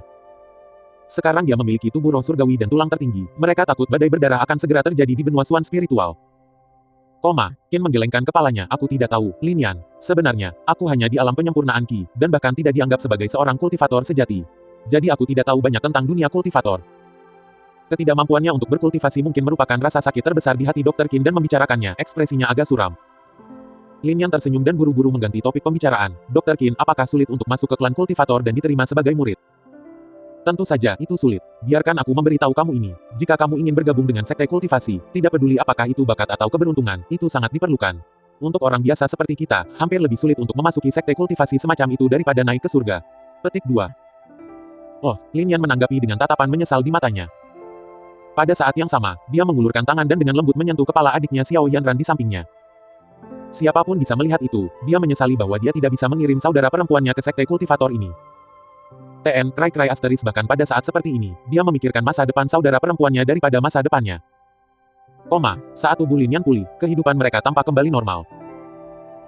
Sekarang dia memiliki tubuh roh surgawi dan tulang tertinggi. Mereka takut badai berdarah akan segera terjadi di benua Suan spiritual. Qin menggelengkan kepalanya. "Aku tidak tahu, Lin Yan. Sebenarnya, aku hanya di alam penyempurnaan Qi, dan bahkan tidak dianggap sebagai seorang kultivator sejati. Jadi aku tidak tahu banyak tentang dunia kultivator." Ketidakmampuannya untuk berkultivasi mungkin merupakan rasa sakit terbesar di hati Dr. Qin dan membicarakannya, ekspresinya agak suram. Lin Yan tersenyum dan buru-buru mengganti topik pembicaraan. "Dr. Qin, apakah sulit untuk masuk ke klan kultivator dan diterima sebagai murid?" "Tentu saja, itu sulit. Biarkan aku memberitahu kamu ini. Jika kamu ingin bergabung dengan sekte kultivasi, tidak peduli apakah itu bakat atau keberuntungan, itu sangat diperlukan. Untuk orang biasa seperti kita, hampir lebih sulit untuk memasuki sekte kultivasi semacam itu daripada naik ke surga." Petik 2. Lin Yan menanggapi dengan tatapan menyesal di matanya. Pada saat yang sama, dia mengulurkan tangan dan dengan lembut menyentuh kepala adiknya Xiao Yanran di sampingnya. Siapapun bisa melihat itu, dia menyesali bahwa dia tidak bisa mengirim saudara perempuannya ke sekte kultivator ini. Cry Asteris bahkan pada saat seperti ini, dia memikirkan masa depan saudara perempuannya daripada masa depannya. Saat tubuh Lin Yan pulih, kehidupan mereka tampak kembali normal.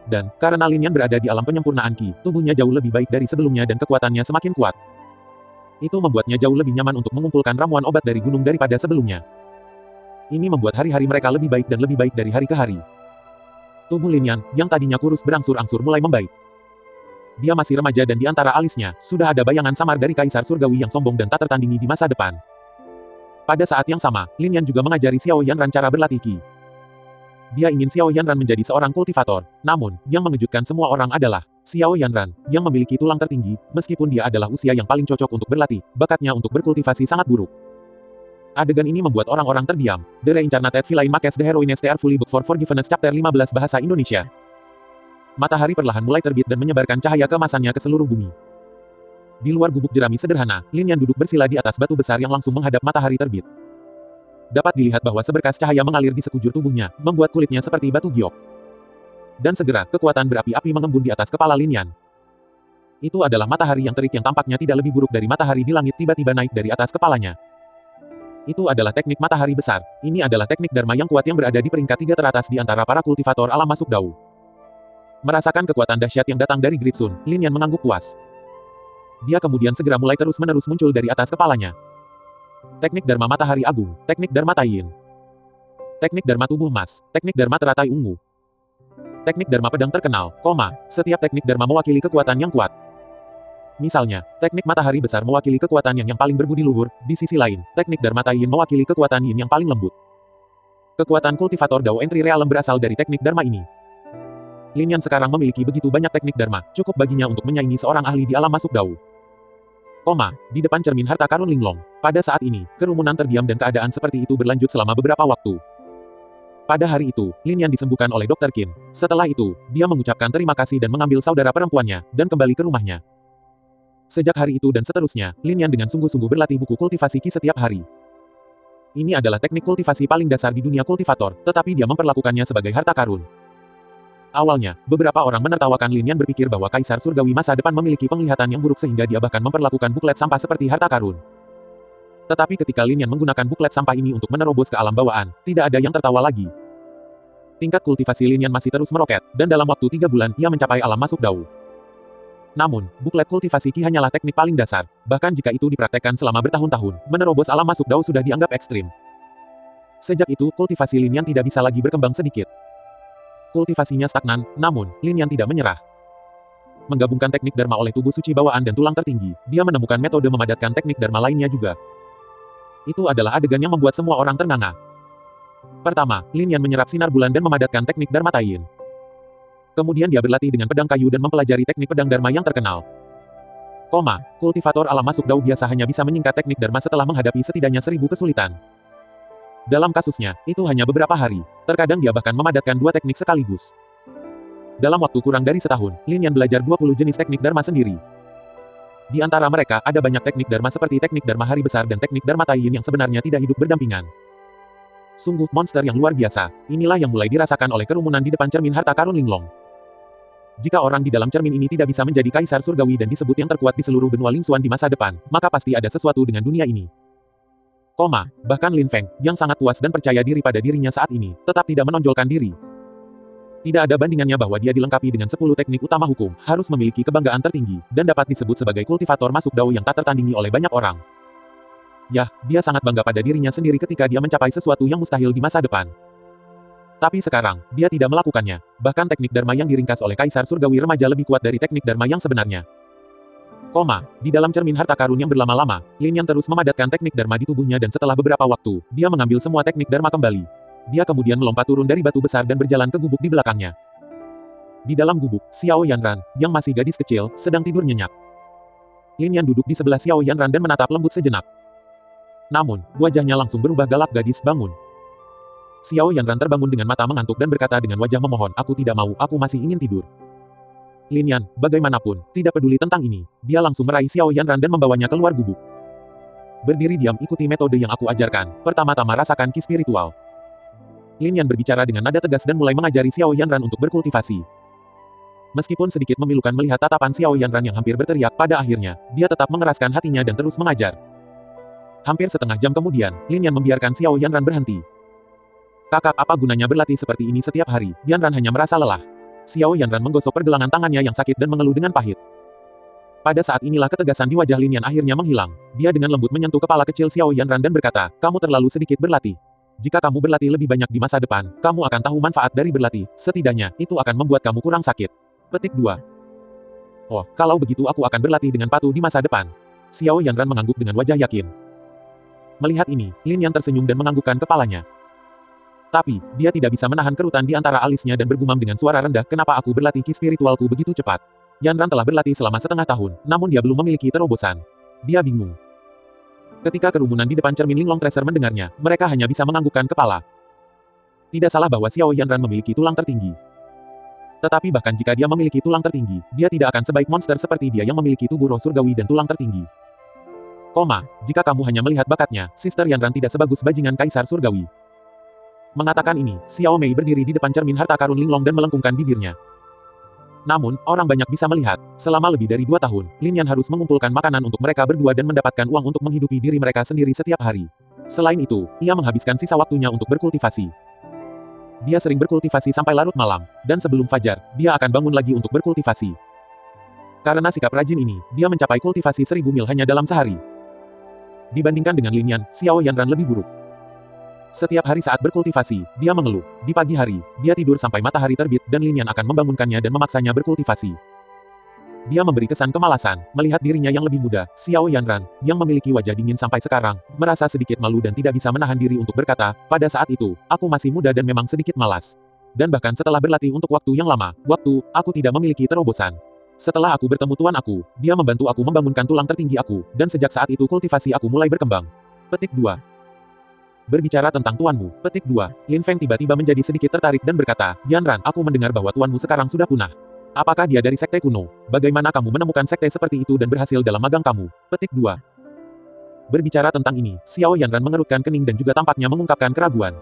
Dan, karena Lin Yan berada di alam penyempurnaan Qi, tubuhnya jauh lebih baik dari sebelumnya dan kekuatannya semakin kuat. Itu membuatnya jauh lebih nyaman untuk mengumpulkan ramuan obat dari gunung daripada sebelumnya. Ini membuat hari-hari mereka lebih baik dan lebih baik dari hari ke hari. Tubuh Lin Yan, yang tadinya kurus berangsur-angsur mulai membaik. Dia masih remaja dan di antara alisnya, sudah ada bayangan samar dari Kaisar Surgawi yang sombong dan tak tertandingi di masa depan. Pada saat yang sama, Lin Yan juga mengajari Xiao Yanran cara berlatih Qi. Dia ingin Xiao Yanran menjadi seorang kultivator. Namun, yang mengejutkan semua orang adalah, Xiao Yanran, yang memiliki tulang tertinggi, meskipun dia adalah usia yang paling cocok untuk berlatih, bakatnya untuk berkultivasi sangat buruk. Adegan ini membuat orang-orang terdiam. The Reincarnated Villain Makes the Heroine Start Fully Book for Forgiveness Chapter 15 Bahasa Indonesia. Matahari perlahan mulai terbit dan menyebarkan cahaya keemasannya ke seluruh bumi. Di luar gubuk jerami sederhana, Lin Yan duduk bersila di atas batu besar yang langsung menghadap matahari terbit. Dapat dilihat bahwa seberkas cahaya mengalir di sekujur tubuhnya, membuat kulitnya seperti batu giok. Dan segera, kekuatan berapi-api mengembun di atas kepala Lin Yan. Itu adalah matahari yang terik yang tampaknya tidak lebih buruk dari matahari di langit tiba-tiba naik dari atas kepalanya. Itu adalah teknik matahari besar. Ini adalah teknik Dharma yang kuat yang berada di peringkat 3 teratas di antara para kultivator alam masuk Dao. Merasakan kekuatan dahsyat yang datang dari Great Sun, Lin Yan mengangguk puas. Dia kemudian segera mulai terus-menerus muncul dari atas kepalanya. Teknik Dharma Matahari Agung, Teknik Dharma Taiyin, Teknik Dharma Tubuh Emas, Teknik Dharma Teratai Ungu, Teknik Dharma Pedang Terkenal, setiap teknik Dharma mewakili kekuatan yang kuat. Misalnya, teknik Matahari Besar mewakili kekuatan yang paling berbudi luhur, di sisi lain, teknik Dharma Taiyin mewakili kekuatan Yin yang paling lembut. Kekuatan kultivator Dao Entry Realm berasal dari teknik Dharma ini. Lin Yan sekarang memiliki begitu banyak teknik Dharma, cukup baginya untuk menyaingi seorang ahli di alam masuk Dao. Di depan cermin harta karun Linglong. Pada saat ini, kerumunan terdiam dan keadaan seperti itu berlanjut selama beberapa waktu. Pada hari itu, Lin Yan disembuhkan oleh Dr. Qin. Setelah itu, dia mengucapkan terima kasih dan mengambil saudara perempuannya, dan kembali ke rumahnya. Sejak hari itu dan seterusnya, Lin Yan dengan sungguh-sungguh berlatih buku kultivasi Qi setiap hari. Ini adalah teknik kultivasi paling dasar di dunia kultivator, tetapi dia memperlakukannya sebagai harta karun. Awalnya, beberapa orang menertawakan Lin Yan berpikir bahwa Kaisar Surgawi masa depan memiliki penglihatan yang buruk sehingga dia bahkan memperlakukan buklet sampah seperti harta karun. Tetapi ketika Lin Yan menggunakan buklet sampah ini untuk menerobos ke alam bawaan, tidak ada yang tertawa lagi. Tingkat kultivasi Lin Yan masih terus meroket, dan dalam waktu 3 bulan ia mencapai alam masuk Dao. Namun, buklet kultivasi Qi hanyalah teknik paling dasar, bahkan jika itu dipraktekkan selama bertahun-tahun, menerobos alam masuk Dao sudah dianggap ekstrim. Sejak itu, kultivasi Lin Yan tidak bisa lagi berkembang sedikit. Kultivasinya stagnan, namun, Lin Yan tidak menyerah. Menggabungkan teknik Dharma oleh tubuh suci bawaan dan tulang tertinggi, dia menemukan metode memadatkan teknik Dharma lainnya juga. Itu adalah adegan yang membuat semua orang ternganga. Pertama, Lin Yan menyerap sinar bulan dan memadatkan teknik Dharma Taiyin. Kemudian dia berlatih dengan pedang kayu dan mempelajari teknik pedang Dharma yang terkenal. Kultivator alam masuk Dao biasa hanya bisa menyingkat teknik Dharma setelah menghadapi setidaknya 1000 kesulitan. Dalam kasusnya, itu hanya beberapa hari. Terkadang dia bahkan memadatkan 2 teknik sekaligus. Dalam waktu kurang dari setahun, Lin Yan belajar 20 jenis teknik Dharma sendiri. Di antara mereka, ada banyak teknik Dharma seperti teknik Dharma Hari Besar dan teknik Dharma Taiyin yang sebenarnya tidak hidup berdampingan. Sungguh monster yang luar biasa. Inilah yang mulai dirasakan oleh kerumunan di depan cermin harta karun Linglong. Jika orang di dalam cermin ini tidak bisa menjadi Kaisar Surgawi dan disebut yang terkuat di seluruh benua Lingxuan di masa depan, maka pasti ada sesuatu dengan dunia ini. Bahkan Lin Feng, yang sangat puas dan percaya diri pada dirinya saat ini, tetap tidak menonjolkan diri. Tidak ada bandingannya bahwa dia dilengkapi dengan 10 teknik utama hukum, harus memiliki kebanggaan tertinggi, dan dapat disebut sebagai kultivator masuk Dao yang tak tertandingi oleh banyak orang. Yah, dia sangat bangga pada dirinya sendiri ketika dia mencapai sesuatu yang mustahil di masa depan. Tapi sekarang, dia tidak melakukannya. Bahkan teknik Dharma yang diringkas oleh Kaisar Surgawi remaja lebih kuat dari teknik Dharma yang sebenarnya. Di dalam cermin harta karun yang berlama-lama, Lin Yan terus memadatkan teknik Dharma di tubuhnya dan setelah beberapa waktu, dia mengambil semua teknik Dharma kembali. Dia kemudian melompat turun dari batu besar dan berjalan ke gubuk di belakangnya. Di dalam gubuk, Xiao Yanran, yang masih gadis kecil, sedang tidur nyenyak. Lin Yan duduk di sebelah Xiao Yanran dan menatap lembut sejenak. Namun, wajahnya langsung berubah galak. Gadis, bangun. Xiao Yanran terbangun dengan mata mengantuk dan berkata dengan wajah memohon, aku tidak mau, aku masih ingin tidur. Lin Yan, bagaimanapun, tidak peduli tentang ini. Dia langsung meraih Xiao Yanran dan membawanya keluar gubuk. Berdiri diam, ikuti metode yang aku ajarkan. Pertama-tama rasakan Qi spiritual. Lin Yan berbicara dengan nada tegas dan mulai mengajari Xiao Yanran untuk berkultivasi. Meskipun sedikit memilukan melihat tatapan Xiao Yanran yang hampir berteriak, pada akhirnya, dia tetap mengeraskan hatinya dan terus mengajar. Hampir setengah jam kemudian, Lin Yan membiarkan Xiao Yanran berhenti. Kakak, apa gunanya berlatih seperti ini setiap hari? Yanran hanya merasa lelah. Xiao Yanran menggosok pergelangan tangannya yang sakit dan mengeluh dengan pahit. Pada saat inilah ketegasan di wajah Lin Yan akhirnya menghilang. Dia dengan lembut menyentuh kepala kecil Xiao Yanran dan berkata, kamu terlalu sedikit berlatih. Jika kamu berlatih lebih banyak di masa depan, kamu akan tahu manfaat dari berlatih. Setidaknya, itu akan membuat kamu kurang sakit. Petik 2. Oh, kalau begitu aku akan berlatih dengan patuh di masa depan. Xiao Yanran mengangguk dengan wajah yakin. Melihat ini, Lin Yan tersenyum dan menganggukkan kepalanya. Tapi, dia tidak bisa menahan kerutan di antara alisnya dan bergumam dengan suara rendah, kenapa aku berlatih Qi spiritualku begitu cepat? Yanran telah berlatih selama setengah tahun, namun dia belum memiliki terobosan. Dia bingung. Ketika kerumunan di depan cermin Linglong Tracer mendengarnya, mereka hanya bisa menganggukkan kepala. Tidak salah bahwa Xiao Yanran memiliki tulang tertinggi. Tetapi bahkan jika dia memiliki tulang tertinggi, dia tidak akan sebaik monster seperti dia yang memiliki tubuh roh surgawi dan tulang tertinggi. Jika kamu hanya melihat bakatnya, Sister Yanran tidak sebagus bajingan Kaisar Surgawi. Mengatakan ini, Xiao Mei berdiri di depan cermin harta karun Linglong dan melengkungkan bibirnya. Namun, orang banyak bisa melihat, selama lebih dari 2 tahun, Lin Yan harus mengumpulkan makanan untuk mereka berdua dan mendapatkan uang untuk menghidupi diri mereka sendiri setiap hari. Selain itu, ia menghabiskan sisa waktunya untuk berkultivasi. Dia sering berkultivasi sampai larut malam, dan sebelum fajar, dia akan bangun lagi untuk berkultivasi. Karena sikap rajin ini, dia mencapai kultivasi 1000 mil hanya dalam sehari. Dibandingkan dengan Lin Yan, Xiao Yanran lebih buruk. Setiap hari saat berkultivasi, dia mengeluh. Di pagi hari, dia tidur sampai matahari terbit dan Lin Yan akan membangunkannya dan memaksanya berkultivasi. Dia memberi kesan kemalasan, melihat dirinya yang lebih muda, Xiao Yanran, yang memiliki wajah dingin sampai sekarang, merasa sedikit malu dan tidak bisa menahan diri untuk berkata, pada saat itu, aku masih muda dan memang sedikit malas. Dan bahkan setelah berlatih untuk waktu yang lama, aku tidak memiliki terobosan. Setelah aku bertemu tuan aku, dia membantu aku membangunkan tulang tertinggi aku, dan sejak saat itu kultivasi aku mulai berkembang. Petik 2. Berbicara tentang tuanmu, petik 2, Lin Feng tiba-tiba menjadi sedikit tertarik dan berkata, Yanran, aku mendengar bahwa tuanmu sekarang sudah punah. Apakah dia dari sekte kuno? Bagaimana kamu menemukan sekte seperti itu dan berhasil dalam magang kamu? Petik 2. Berbicara tentang ini, Xiao Yanran mengerutkan kening dan juga tampaknya mengungkapkan keraguan.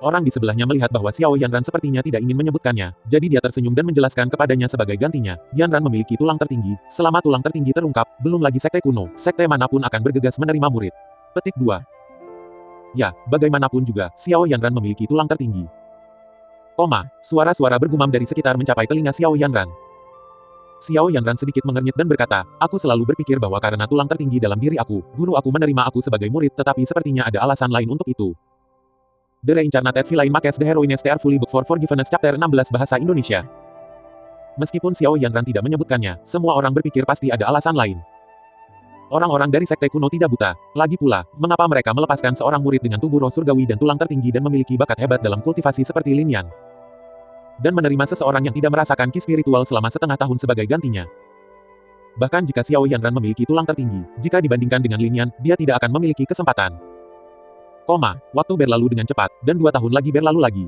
Orang di sebelahnya melihat bahwa Xiao Yanran sepertinya tidak ingin menyebutkannya, jadi dia tersenyum dan menjelaskan kepadanya sebagai gantinya, Yanran memiliki tulang tertinggi, selama tulang tertinggi terungkap, belum lagi sekte kuno, sekte manapun akan bergegas menerima murid. Petik 2. Ya, bagaimanapun juga, Xiao Yanran memiliki tulang tertinggi. Suara-suara bergumam dari sekitar mencapai telinga Xiao Yanran. Xiao Yanran sedikit mengernyit dan berkata, aku selalu berpikir bahwa karena tulang tertinggi dalam diri aku, guru aku menerima aku sebagai murid tetapi sepertinya ada alasan lain untuk itu. The Reincarnated Villain Makes the Heroines Tear Fully Book for Forgiveness Chapter 16 Bahasa Indonesia. Meskipun Xiao Yanran tidak menyebutkannya, semua orang berpikir pasti ada alasan lain. Orang-orang dari sekte kuno tidak buta. Lagi pula, mengapa mereka melepaskan seorang murid dengan tubuh roh surgawi dan tulang tertinggi dan memiliki bakat hebat dalam kultivasi seperti Lin Yan? Dan menerima seseorang yang tidak merasakan ki spiritual selama setengah tahun sebagai gantinya. Bahkan jika Xiao Yanran memiliki tulang tertinggi, jika dibandingkan dengan Lin Yan, dia tidak akan memiliki kesempatan. Waktu berlalu dengan cepat, dan 2 tahun lagi berlalu lagi.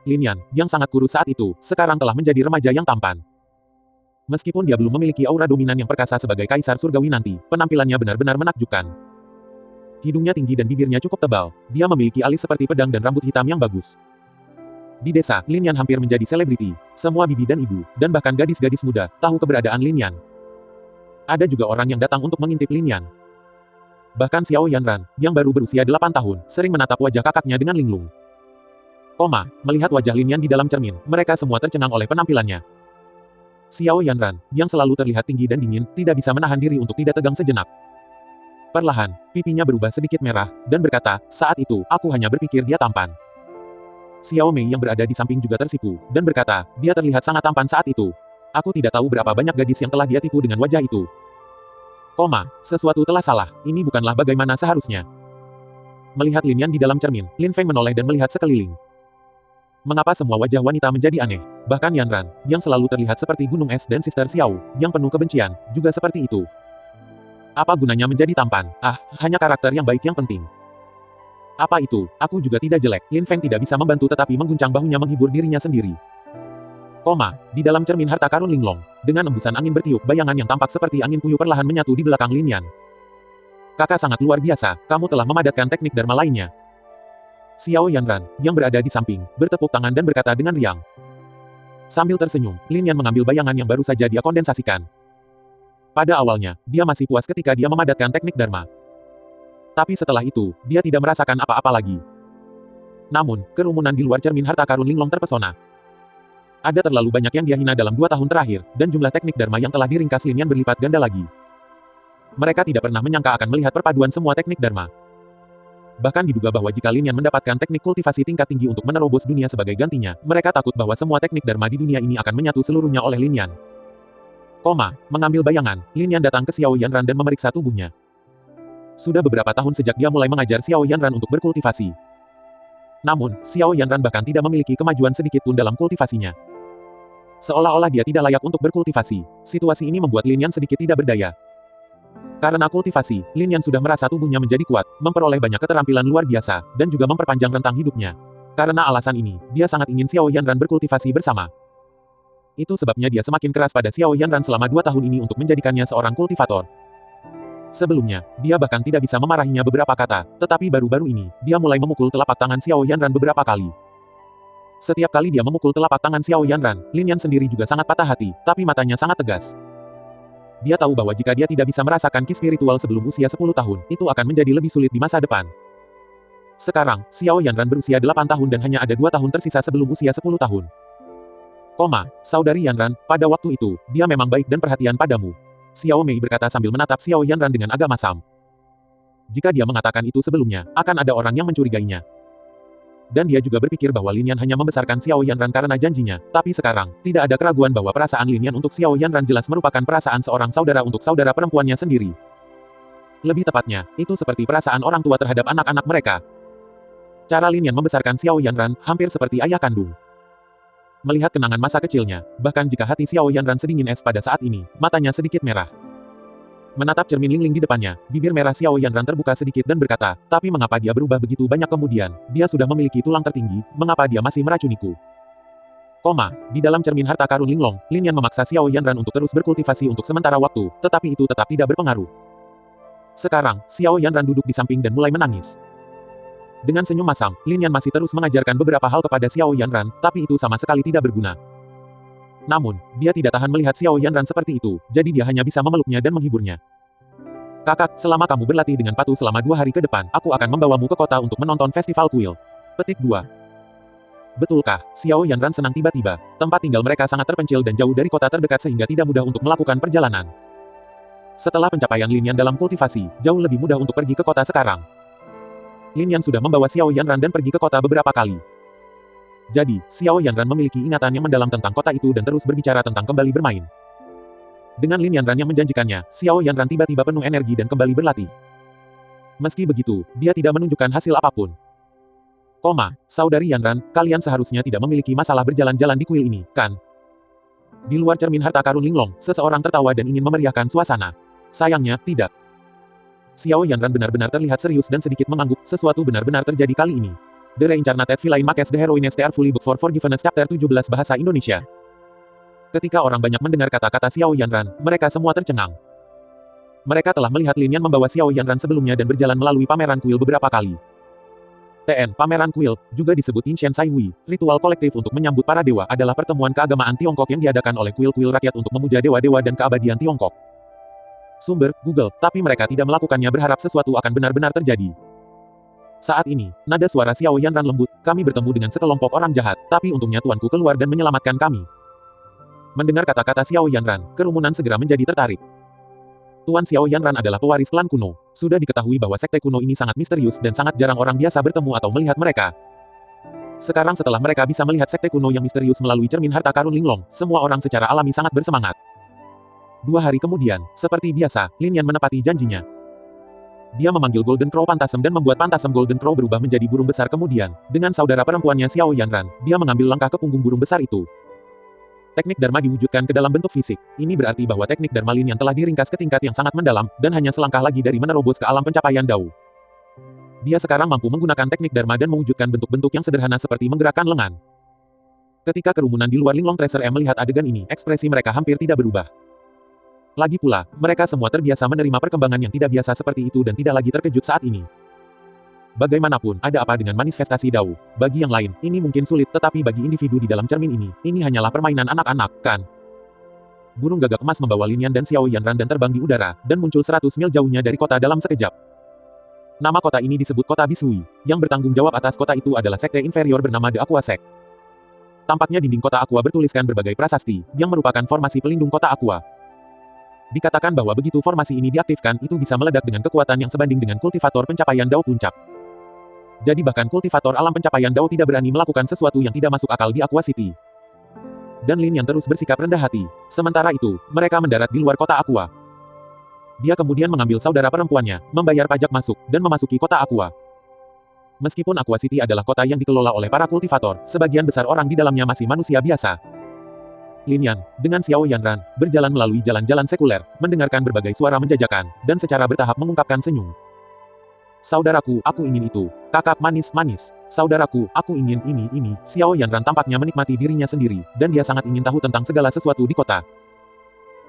Lin Yan, yang sangat kurus saat itu, sekarang telah menjadi remaja yang tampan. Meskipun dia belum memiliki aura dominan yang perkasa sebagai Kaisar Surgawi nanti, penampilannya benar-benar menakjubkan. Hidungnya tinggi dan bibirnya cukup tebal, dia memiliki alis seperti pedang dan rambut hitam yang bagus. Di desa, Lin Yan hampir menjadi selebriti. Semua bibi dan ibu, dan bahkan gadis-gadis muda, tahu keberadaan Lin Yan. Ada juga orang yang datang untuk mengintip Lin Yan. Bahkan Xiao Yanran, yang baru berusia 8 tahun, sering menatap wajah kakaknya dengan linglung. Melihat wajah Lin Yan di dalam cermin, mereka semua tercengang oleh penampilannya. Xiao Yanran, yang selalu terlihat tinggi dan dingin, tidak bisa menahan diri untuk tidak tegang sejenak. Perlahan, pipinya berubah sedikit merah, dan berkata, saat itu, aku hanya berpikir dia tampan. Xiao Mei yang berada di samping juga tersipu, dan berkata, dia terlihat sangat tampan saat itu. Aku tidak tahu berapa banyak gadis yang telah dia tipu dengan wajah itu. Sesuatu telah salah, ini bukanlah bagaimana seharusnya. Melihat Lin Yan di dalam cermin, Lin Feng menoleh dan melihat sekeliling. Mengapa semua wajah wanita menjadi aneh? Bahkan Yanran, yang selalu terlihat seperti gunung es dan Sister Xiao, yang penuh kebencian, juga seperti itu. Apa gunanya menjadi tampan? Hanya karakter yang baik yang penting. Apa itu? Aku juga tidak jelek. Lin Feng tidak bisa membantu tetapi mengguncang bahunya menghibur dirinya sendiri. Di dalam cermin harta karun Linglong, dengan embusan angin bertiup bayangan yang tampak seperti angin puyuh perlahan menyatu di belakang Lin Yan. Kakak sangat luar biasa, kamu telah memadatkan teknik dharma lainnya. Xiao Yanran, yang berada di samping, bertepuk tangan dan berkata dengan riang. Sambil tersenyum, Lin Yan mengambil bayangan yang baru saja dia kondensasikan. Pada awalnya, dia masih puas ketika dia memadatkan teknik dharma. Tapi setelah itu, dia tidak merasakan apa-apa lagi. Namun, kerumunan di luar cermin harta karun Linglong terpesona. Ada terlalu banyak yang dia hina dalam 2 tahun terakhir, dan jumlah teknik dharma yang telah diringkas Lin Yan berlipat ganda lagi. Mereka tidak pernah menyangka akan melihat perpaduan semua teknik dharma. Bahkan diduga bahwa jika Lin Yan mendapatkan teknik kultivasi tingkat tinggi untuk menerobos dunia sebagai gantinya, mereka takut bahwa semua teknik dharma di dunia ini akan menyatu seluruhnya oleh Lin Yan. Mengambil bayangan, Lin Yan datang ke Xiao Yanran dan memeriksa tubuhnya. Sudah beberapa tahun sejak dia mulai mengajar Xiao Yanran untuk berkultivasi. Namun, Xiao Yanran bahkan tidak memiliki kemajuan sedikit pun dalam kultivasinya. Seolah-olah dia tidak layak untuk berkultivasi. Situasi ini membuat Lin Yan sedikit tidak berdaya. Karena kultivasi, Lin Yan sudah merasa tubuhnya menjadi kuat, memperoleh banyak keterampilan luar biasa, dan juga memperpanjang rentang hidupnya. Karena alasan ini, dia sangat ingin Xiao Yanran berkultivasi bersama. Itu sebabnya dia semakin keras pada Xiao Yanran selama 2 tahun ini untuk menjadikannya seorang kultivator. Sebelumnya, dia bahkan tidak bisa memarahinya beberapa kata, tetapi baru-baru ini, dia mulai memukul telapak tangan Xiao Yanran beberapa kali. Setiap kali dia memukul telapak tangan Xiao Yanran, Lin Yan sendiri juga sangat patah hati, tapi matanya sangat tegas. Dia tahu bahwa jika dia tidak bisa merasakan ki spiritual sebelum usia 10 tahun, itu akan menjadi lebih sulit di masa depan. Sekarang, Xiao Yanran berusia 8 tahun dan hanya ada 2 tahun tersisa sebelum usia 10 tahun. Saudari Yanran, pada waktu itu, dia memang baik dan perhatian padamu. Xiao Mei berkata sambil menatap Xiao Yanran dengan agak masam. Jika dia mengatakan itu sebelumnya, akan ada orang yang mencurigainya. Dan dia juga berpikir bahwa Lin Yan hanya membesarkan Xiao Yanran karena janjinya, tapi sekarang, tidak ada keraguan bahwa perasaan Lin Yan untuk Xiao Yanran jelas merupakan perasaan seorang saudara untuk saudara perempuannya sendiri. Lebih tepatnya, itu seperti perasaan orang tua terhadap anak-anak mereka. Cara Lin Yan membesarkan Xiao Yanran, hampir seperti ayah kandung. Melihat kenangan masa kecilnya, bahkan jika hati Xiao Yanran sedingin es pada saat ini, matanya sedikit merah. Menatap cermin Lingling di depannya, bibir merah Xiao Yanran terbuka sedikit dan berkata, tapi mengapa dia berubah begitu banyak kemudian, dia sudah memiliki tulang tertinggi, mengapa dia masih meracuniku? Di dalam cermin harta karun Linglong, Lin Yan memaksa Xiao Yanran untuk terus berkultivasi untuk sementara waktu, tetapi itu tetap tidak berpengaruh. Sekarang, Xiao Yanran duduk di samping dan mulai menangis. Dengan senyum masam, Lin Yan masih terus mengajarkan beberapa hal kepada Xiao Yanran, tapi itu sama sekali tidak berguna. Namun, dia tidak tahan melihat Xiao Yanran seperti itu, jadi dia hanya bisa memeluknya dan menghiburnya. Kakak, selama kamu berlatih dengan patuh selama 2 hari ke depan, aku akan membawamu ke kota untuk menonton festival kuil. Petik 2. Betulkah, Xiao Yanran senang tiba-tiba. Tempat tinggal mereka sangat terpencil dan jauh dari kota terdekat sehingga tidak mudah untuk melakukan perjalanan. Setelah pencapaian Lin Yan dalam kultivasi, jauh lebih mudah untuk pergi ke kota sekarang. Lin Yan sudah membawa Xiao Yanran dan pergi ke kota beberapa kali. Jadi, Xiao Yanran memiliki ingatan yang mendalam tentang kota itu dan terus berbicara tentang kembali bermain. Dengan Lin Yanran yang menjanjikannya, Xiao Yanran tiba-tiba penuh energi dan kembali berlatih. Meski begitu, dia tidak menunjukkan hasil apapun. Saudari Yanran, kalian seharusnya tidak memiliki masalah berjalan-jalan di kuil ini, kan? Di luar cermin harta karun Linglong, seseorang tertawa dan ingin memeriahkan suasana. Sayangnya, tidak. Xiao Yanran benar-benar terlihat serius dan sedikit mengangguk, sesuatu benar-benar terjadi kali ini. The Reincarnated Villain Makes the Heroines Are Fully Booked for Forgiveness Chapter 17 Bahasa Indonesia. Ketika orang banyak mendengar kata-kata Xiao Yanran, mereka semua tercengang. Mereka telah melihat Lin Yan membawa Xiao Yanran sebelumnya dan berjalan melalui pameran kuil beberapa kali. Pameran kuil, juga disebut Inshan Sai Hui, ritual kolektif untuk menyambut para dewa adalah pertemuan keagamaan Tiongkok yang diadakan oleh kuil-kuil rakyat untuk memuja dewa-dewa dan keabadian Tiongkok. Sumber, Google, tapi mereka tidak melakukannya berharap sesuatu akan benar-benar terjadi. Saat ini, nada suara Xiao Yanran lembut, kami bertemu dengan sekelompok orang jahat, tapi untungnya tuanku keluar dan menyelamatkan kami. Mendengar kata-kata Xiao Yanran, kerumunan segera menjadi tertarik. Tuan Xiao Yanran adalah pewaris klan kuno. Sudah diketahui bahwa sekte kuno ini sangat misterius dan sangat jarang orang biasa bertemu atau melihat mereka. Sekarang setelah mereka bisa melihat sekte kuno yang misterius melalui cermin harta karun Linglong, semua orang secara alami sangat bersemangat. 2 hari kemudian, seperti biasa, Lin Yan menepati janjinya. Dia memanggil Golden Crow Pantasem dan membuat Pantasem Golden Crow berubah menjadi burung besar kemudian. Dengan saudara perempuannya Xiao Yanran, dia mengambil langkah ke punggung burung besar itu. Teknik Dharma diwujudkan ke dalam bentuk fisik. Ini berarti bahwa teknik Dharma Lin Yan telah diringkas ke tingkat yang sangat mendalam, dan hanya selangkah lagi dari menerobos ke alam pencapaian Dao. Dia sekarang mampu menggunakan teknik Dharma dan mewujudkan bentuk-bentuk yang sederhana seperti menggerakkan lengan. Ketika kerumunan di luar Linglong Treasure melihat adegan ini, ekspresi mereka hampir tidak berubah. Lagi pula, mereka semua terbiasa menerima perkembangan yang tidak biasa seperti itu dan tidak lagi terkejut saat ini. Bagaimanapun, ada apa dengan manifestasi Dao? Bagi yang lain, ini mungkin sulit, tetapi bagi individu di dalam cermin ini hanyalah permainan anak-anak, kan? Burung gagak emas membawa Lin Yan dan Xiao Yanran dan terbang di udara, dan muncul 100 mil jauhnya dari kota dalam sekejap. Nama kota ini disebut Kota Bisui. Yang bertanggung jawab atas kota itu adalah sekte inferior bernama The Aqua Sect. Tampaknya dinding kota Aqua bertuliskan berbagai prasasti, yang merupakan formasi pelindung kota Aqua. Dikatakan bahwa begitu formasi ini diaktifkan, itu bisa meledak dengan kekuatan yang sebanding dengan kultivator pencapaian Dao puncak. Jadi bahkan kultivator alam pencapaian Dao tidak berani melakukan sesuatu yang tidak masuk akal di Aqua City. Dan Lin Yan terus bersikap rendah hati. Sementara itu, mereka mendarat di luar kota Aqua. Dia kemudian mengambil saudara perempuannya, membayar pajak masuk, dan memasuki kota Aqua. Meskipun Aqua City adalah kota yang dikelola oleh para kultivator, sebagian besar orang di dalamnya masih manusia biasa. Lin Yan, dengan Xiao Yanran, berjalan melalui jalan-jalan sekuler, mendengarkan berbagai suara menjajakan, dan secara bertahap mengungkapkan senyum. Saudaraku, aku ingin itu. Kakak manis-manis. Saudaraku, aku ingin ini. Xiao Yanran tampaknya menikmati dirinya sendiri, dan dia sangat ingin tahu tentang segala sesuatu di kota.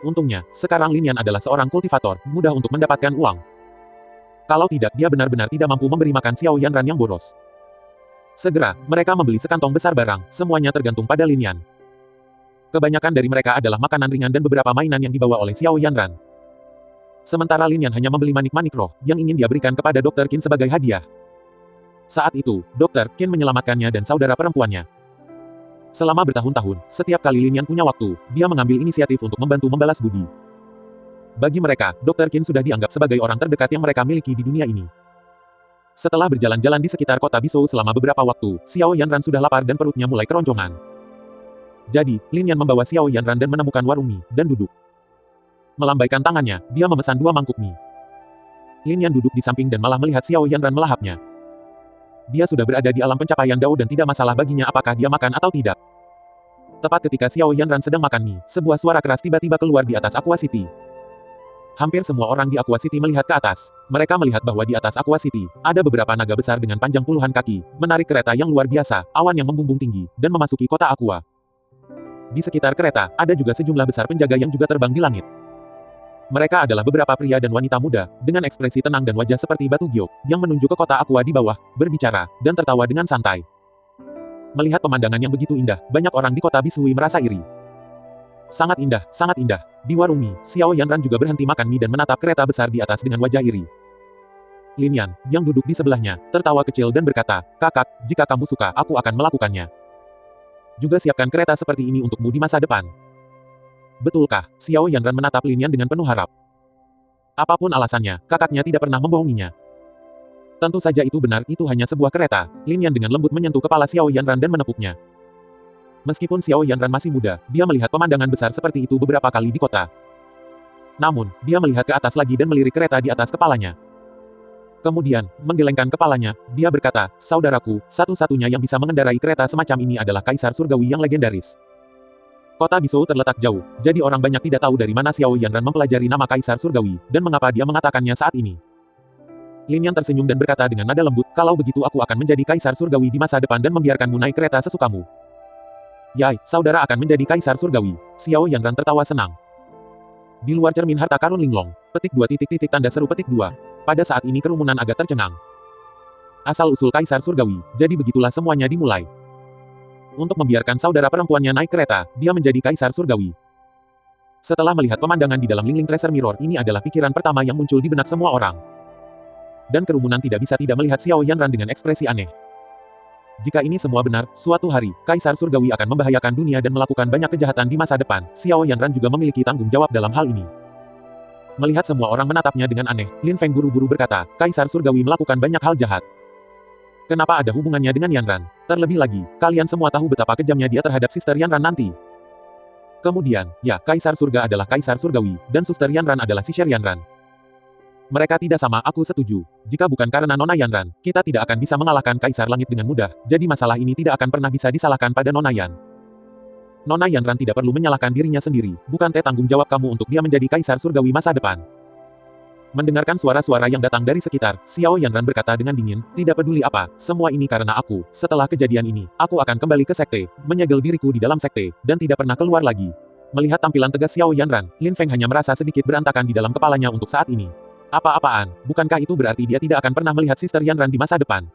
Untungnya, sekarang Lin Yan adalah seorang kultivator, mudah untuk mendapatkan uang. Kalau tidak, dia benar-benar tidak mampu memberi makan Xiao Yanran yang boros. Segera, mereka membeli sekantong besar barang, semuanya tergantung pada Lin Yan. Kebanyakan dari mereka adalah makanan ringan dan beberapa mainan yang dibawa oleh Xiao Yanran. Sementara Lin Yan hanya membeli manik-manik roh, yang ingin dia berikan kepada Dr. Qin sebagai hadiah. Saat itu, Dr. Qin menyelamatkannya dan saudara perempuannya. Selama bertahun-tahun, setiap kali Lin Yan punya waktu, dia mengambil inisiatif untuk membantu membalas budi. Bagi mereka, Dr. Qin sudah dianggap sebagai orang terdekat yang mereka miliki di dunia ini. Setelah berjalan-jalan di sekitar kota Bishou selama beberapa waktu, Xiao Yanran sudah lapar dan perutnya mulai keroncongan. Jadi, Lin Yan membawa Xiao Yanran dan menemukan warung mie, dan duduk. Melambaikan tangannya, dia memesan 2 mangkuk mie. Lin Yan duduk di samping dan malah melihat Xiao Yanran melahapnya. Dia sudah berada di alam pencapaian Dao dan tidak masalah baginya apakah dia makan atau tidak. Tepat ketika Xiao Yanran sedang makan mie, sebuah suara keras tiba-tiba keluar di atas Aqua City. Hampir semua orang di Aqua City melihat ke atas. Mereka melihat bahwa di atas Aqua City, ada beberapa naga besar dengan panjang puluhan kaki, menarik kereta yang luar biasa, awan yang membumbung tinggi, dan memasuki kota Aqua. Di sekitar kereta, ada juga sejumlah besar penjaga yang juga terbang di langit. Mereka adalah beberapa pria dan wanita muda, dengan ekspresi tenang dan wajah seperti batu giok, yang menuju ke kota Aqua di bawah, berbicara, dan tertawa dengan santai. Melihat pemandangan yang begitu indah, banyak orang di kota Bishui merasa iri. Sangat indah, sangat indah. Di warung mie, Xiao Yanran juga berhenti makan mie dan menatap kereta besar di atas dengan wajah iri. Lin Yan, yang duduk di sebelahnya, tertawa kecil dan berkata, "Kakak, jika kamu suka, aku akan melakukannya. Juga siapkan kereta seperti ini untukmu di masa depan." Betulkah? Xiao Yanran menatap Lin Yan dengan penuh harap. Apapun alasannya, kakaknya tidak pernah membohonginya. Tentu saja itu benar, itu hanya sebuah kereta. Lin Yan dengan lembut menyentuh kepala Xiao Yanran dan menepuknya. Meskipun Xiao Yanran masih muda, dia melihat pemandangan besar seperti itu beberapa kali di kota. Namun, dia melihat ke atas lagi dan melirik kereta di atas kepalanya. Kemudian, menggelengkan kepalanya, dia berkata, "Saudaraku, satu-satunya yang bisa mengendarai kereta semacam ini adalah Kaisar Surgawi yang legendaris." Kota Bishou terletak jauh, jadi orang banyak tidak tahu dari mana Xiao Yanran mempelajari nama Kaisar Surgawi, dan mengapa dia mengatakannya saat ini. Lin Yan tersenyum dan berkata dengan nada lembut, "Kalau begitu aku akan menjadi Kaisar Surgawi di masa depan dan membiarkanmu naik kereta sesukamu." "Yai, saudara akan menjadi Kaisar Surgawi." Xiao Yanran tertawa senang. Di luar cermin harta karun Linglong, petik 2 titik tanda seru petik 2. Pada saat ini kerumunan agak tercengang. Asal-usul Kaisar Surgawi, jadi begitulah semuanya dimulai. Untuk membiarkan saudara perempuannya naik kereta, dia menjadi Kaisar Surgawi. Setelah melihat pemandangan di dalam Lingling Treasure Mirror, ini adalah pikiran pertama yang muncul di benak semua orang. Dan kerumunan tidak bisa tidak melihat Xiao Yanran dengan ekspresi aneh. Jika ini semua benar, suatu hari, Kaisar Surgawi akan membahayakan dunia dan melakukan banyak kejahatan di masa depan. Xiao Yanran juga memiliki tanggung jawab dalam hal ini. Melihat semua orang menatapnya dengan aneh, Lin Feng buru-buru berkata, "Kaisar Surgawi melakukan banyak hal jahat. Kenapa ada hubungannya dengan Yanran? Terlebih lagi, kalian semua tahu betapa kejamnya dia terhadap Sister Yanran nanti." Kemudian, ya, Kaisar Surga adalah Kaisar Surgawi, dan Suster Yanran adalah Sister Yanran. Mereka tidak sama, aku setuju. Jika bukan karena Nona Yanran, kita tidak akan bisa mengalahkan Kaisar Langit dengan mudah, jadi masalah ini tidak akan pernah bisa disalahkan pada Nona Yan. Nona Yanran tidak perlu menyalahkan dirinya sendiri, bukan tanggung jawab kamu untuk dia menjadi Kaisar Surgawi masa depan. Mendengarkan suara-suara yang datang dari sekitar, Xiao Yanran berkata dengan dingin, "Tidak peduli apa, semua ini karena aku. Setelah kejadian ini, aku akan kembali ke sekte, menyegel diriku di dalam sekte, dan tidak pernah keluar lagi." Melihat tampilan tegas Xiao Yanran, Lin Feng hanya merasa sedikit berantakan di dalam kepalanya untuk saat ini. Apa-apaan, bukankah itu berarti dia tidak akan pernah melihat Sister Yanran di masa depan?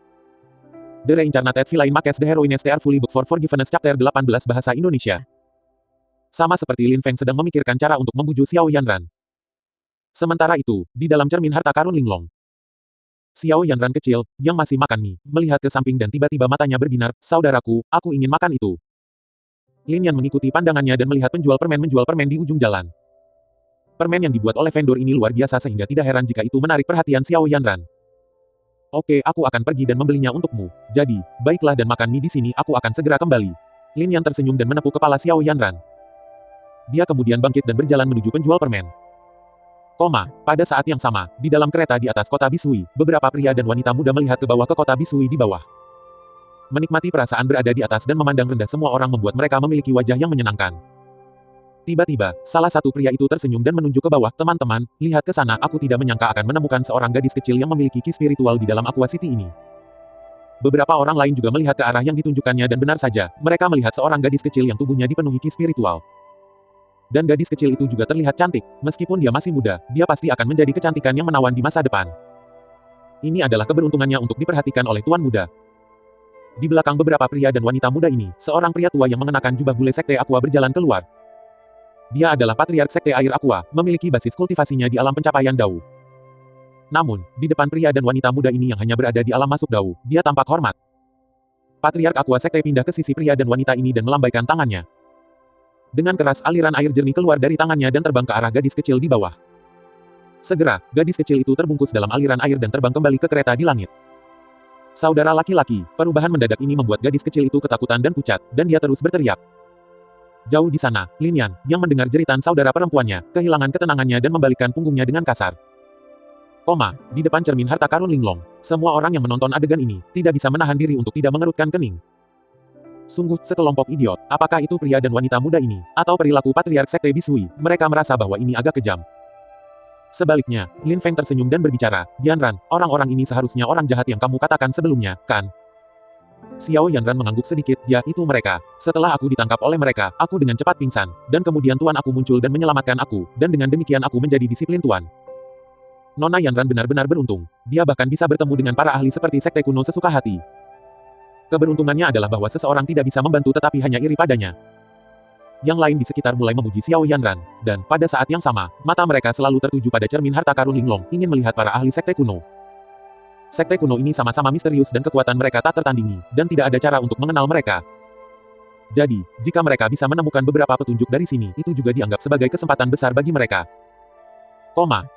The Reincarnated Villain Makes the Heroines Are Fully Booked for Forgiveness Chapter 18 Bahasa Indonesia. Sama seperti Lin Feng sedang memikirkan cara untuk membujuk Xiao Yanran. Sementara itu, di dalam cermin harta karun Linglong, Xiao Yanran kecil, yang masih makan mie, melihat ke samping dan tiba-tiba matanya berbinar, "Saudaraku, aku ingin makan itu." Lin Yan mengikuti pandangannya dan melihat penjual permen menjual permen di ujung jalan. Permen yang dibuat oleh vendor ini luar biasa sehingga tidak heran jika itu menarik perhatian Xiao Yanran. "Oke, aku akan pergi dan membelinya untukmu. Jadi, baiklah dan makan mie di sini, aku akan segera kembali." Lin Yan tersenyum dan menepuk kepala Xiao Yanran. Dia kemudian bangkit dan berjalan menuju penjual permen. Pada saat yang sama, di dalam kereta di atas kota Bishui, beberapa pria dan wanita muda melihat ke bawah ke kota Bishui di bawah. Menikmati perasaan berada di atas dan memandang rendah semua orang membuat mereka memiliki wajah yang menyenangkan. Tiba-tiba, salah satu pria itu tersenyum dan menunjuk ke bawah. Teman-teman, lihat ke sana. Aku tidak menyangka akan menemukan seorang gadis kecil yang memiliki ki spiritual di dalam Aqua City ini. Beberapa orang lain juga melihat ke arah yang ditunjukkannya dan benar saja, mereka melihat seorang gadis kecil yang tubuhnya dipenuhi ki spiritual. Dan gadis kecil itu juga terlihat cantik. Meskipun dia masih muda, dia pasti akan menjadi kecantikan yang menawan di masa depan. Ini adalah keberuntungannya untuk diperhatikan oleh tuan muda. Di belakang beberapa pria dan wanita muda ini, seorang pria tua yang mengenakan jubah bule Sekte Aqua berjalan keluar. Dia adalah Patriark Sekte Air Aqua, memiliki basis kultivasinya di alam pencapaian Dao. Namun, di depan pria dan wanita muda ini yang hanya berada di alam masuk Dao, dia tampak hormat. Patriark Aqua Sekte pindah ke sisi pria dan wanita ini dan melambaikan tangannya. Dengan keras aliran air jernih keluar dari tangannya dan terbang ke arah gadis kecil di bawah. Segera, gadis kecil itu terbungkus dalam aliran air dan terbang kembali ke kereta di langit. Saudara laki-laki, perubahan mendadak ini membuat gadis kecil itu ketakutan dan pucat, dan dia terus berteriak. Jauh di sana, Lin Yan, yang mendengar jeritan saudara perempuannya, kehilangan ketenangannya dan membalikkan punggungnya dengan kasar. Di depan cermin harta karun Linglong, semua orang yang menonton adegan ini, tidak bisa menahan diri untuk tidak mengerutkan kening. Sungguh, sekelompok idiot, apakah itu pria dan wanita muda ini, atau perilaku Patriark Sekte Bisui, mereka merasa bahwa ini agak kejam. Sebaliknya, Lin Feng tersenyum dan berbicara, Yanran, orang-orang ini seharusnya orang jahat yang kamu katakan sebelumnya, kan? Xiao Yanran mengangguk sedikit, ya, itu mereka. Setelah aku ditangkap oleh mereka, aku dengan cepat pingsan, dan kemudian tuan aku muncul dan menyelamatkan aku, dan dengan demikian aku menjadi disiplin tuan. Nona Yanran benar-benar beruntung. Dia bahkan bisa bertemu dengan para ahli seperti Sekte Kuno sesuka hati. Keberuntungannya adalah bahwa seseorang tidak bisa membantu tetapi hanya iri padanya. Yang lain di sekitar mulai memuji Xiao Yanran, dan pada saat yang sama, mata mereka selalu tertuju pada cermin harta karun Linglong, ingin melihat para ahli Sekte Kuno. Sekte Kuno ini sama-sama misterius dan kekuatan mereka tak tertandingi, dan tidak ada cara untuk mengenal mereka. Jadi, jika mereka bisa menemukan beberapa petunjuk dari sini, itu juga dianggap sebagai kesempatan besar bagi mereka.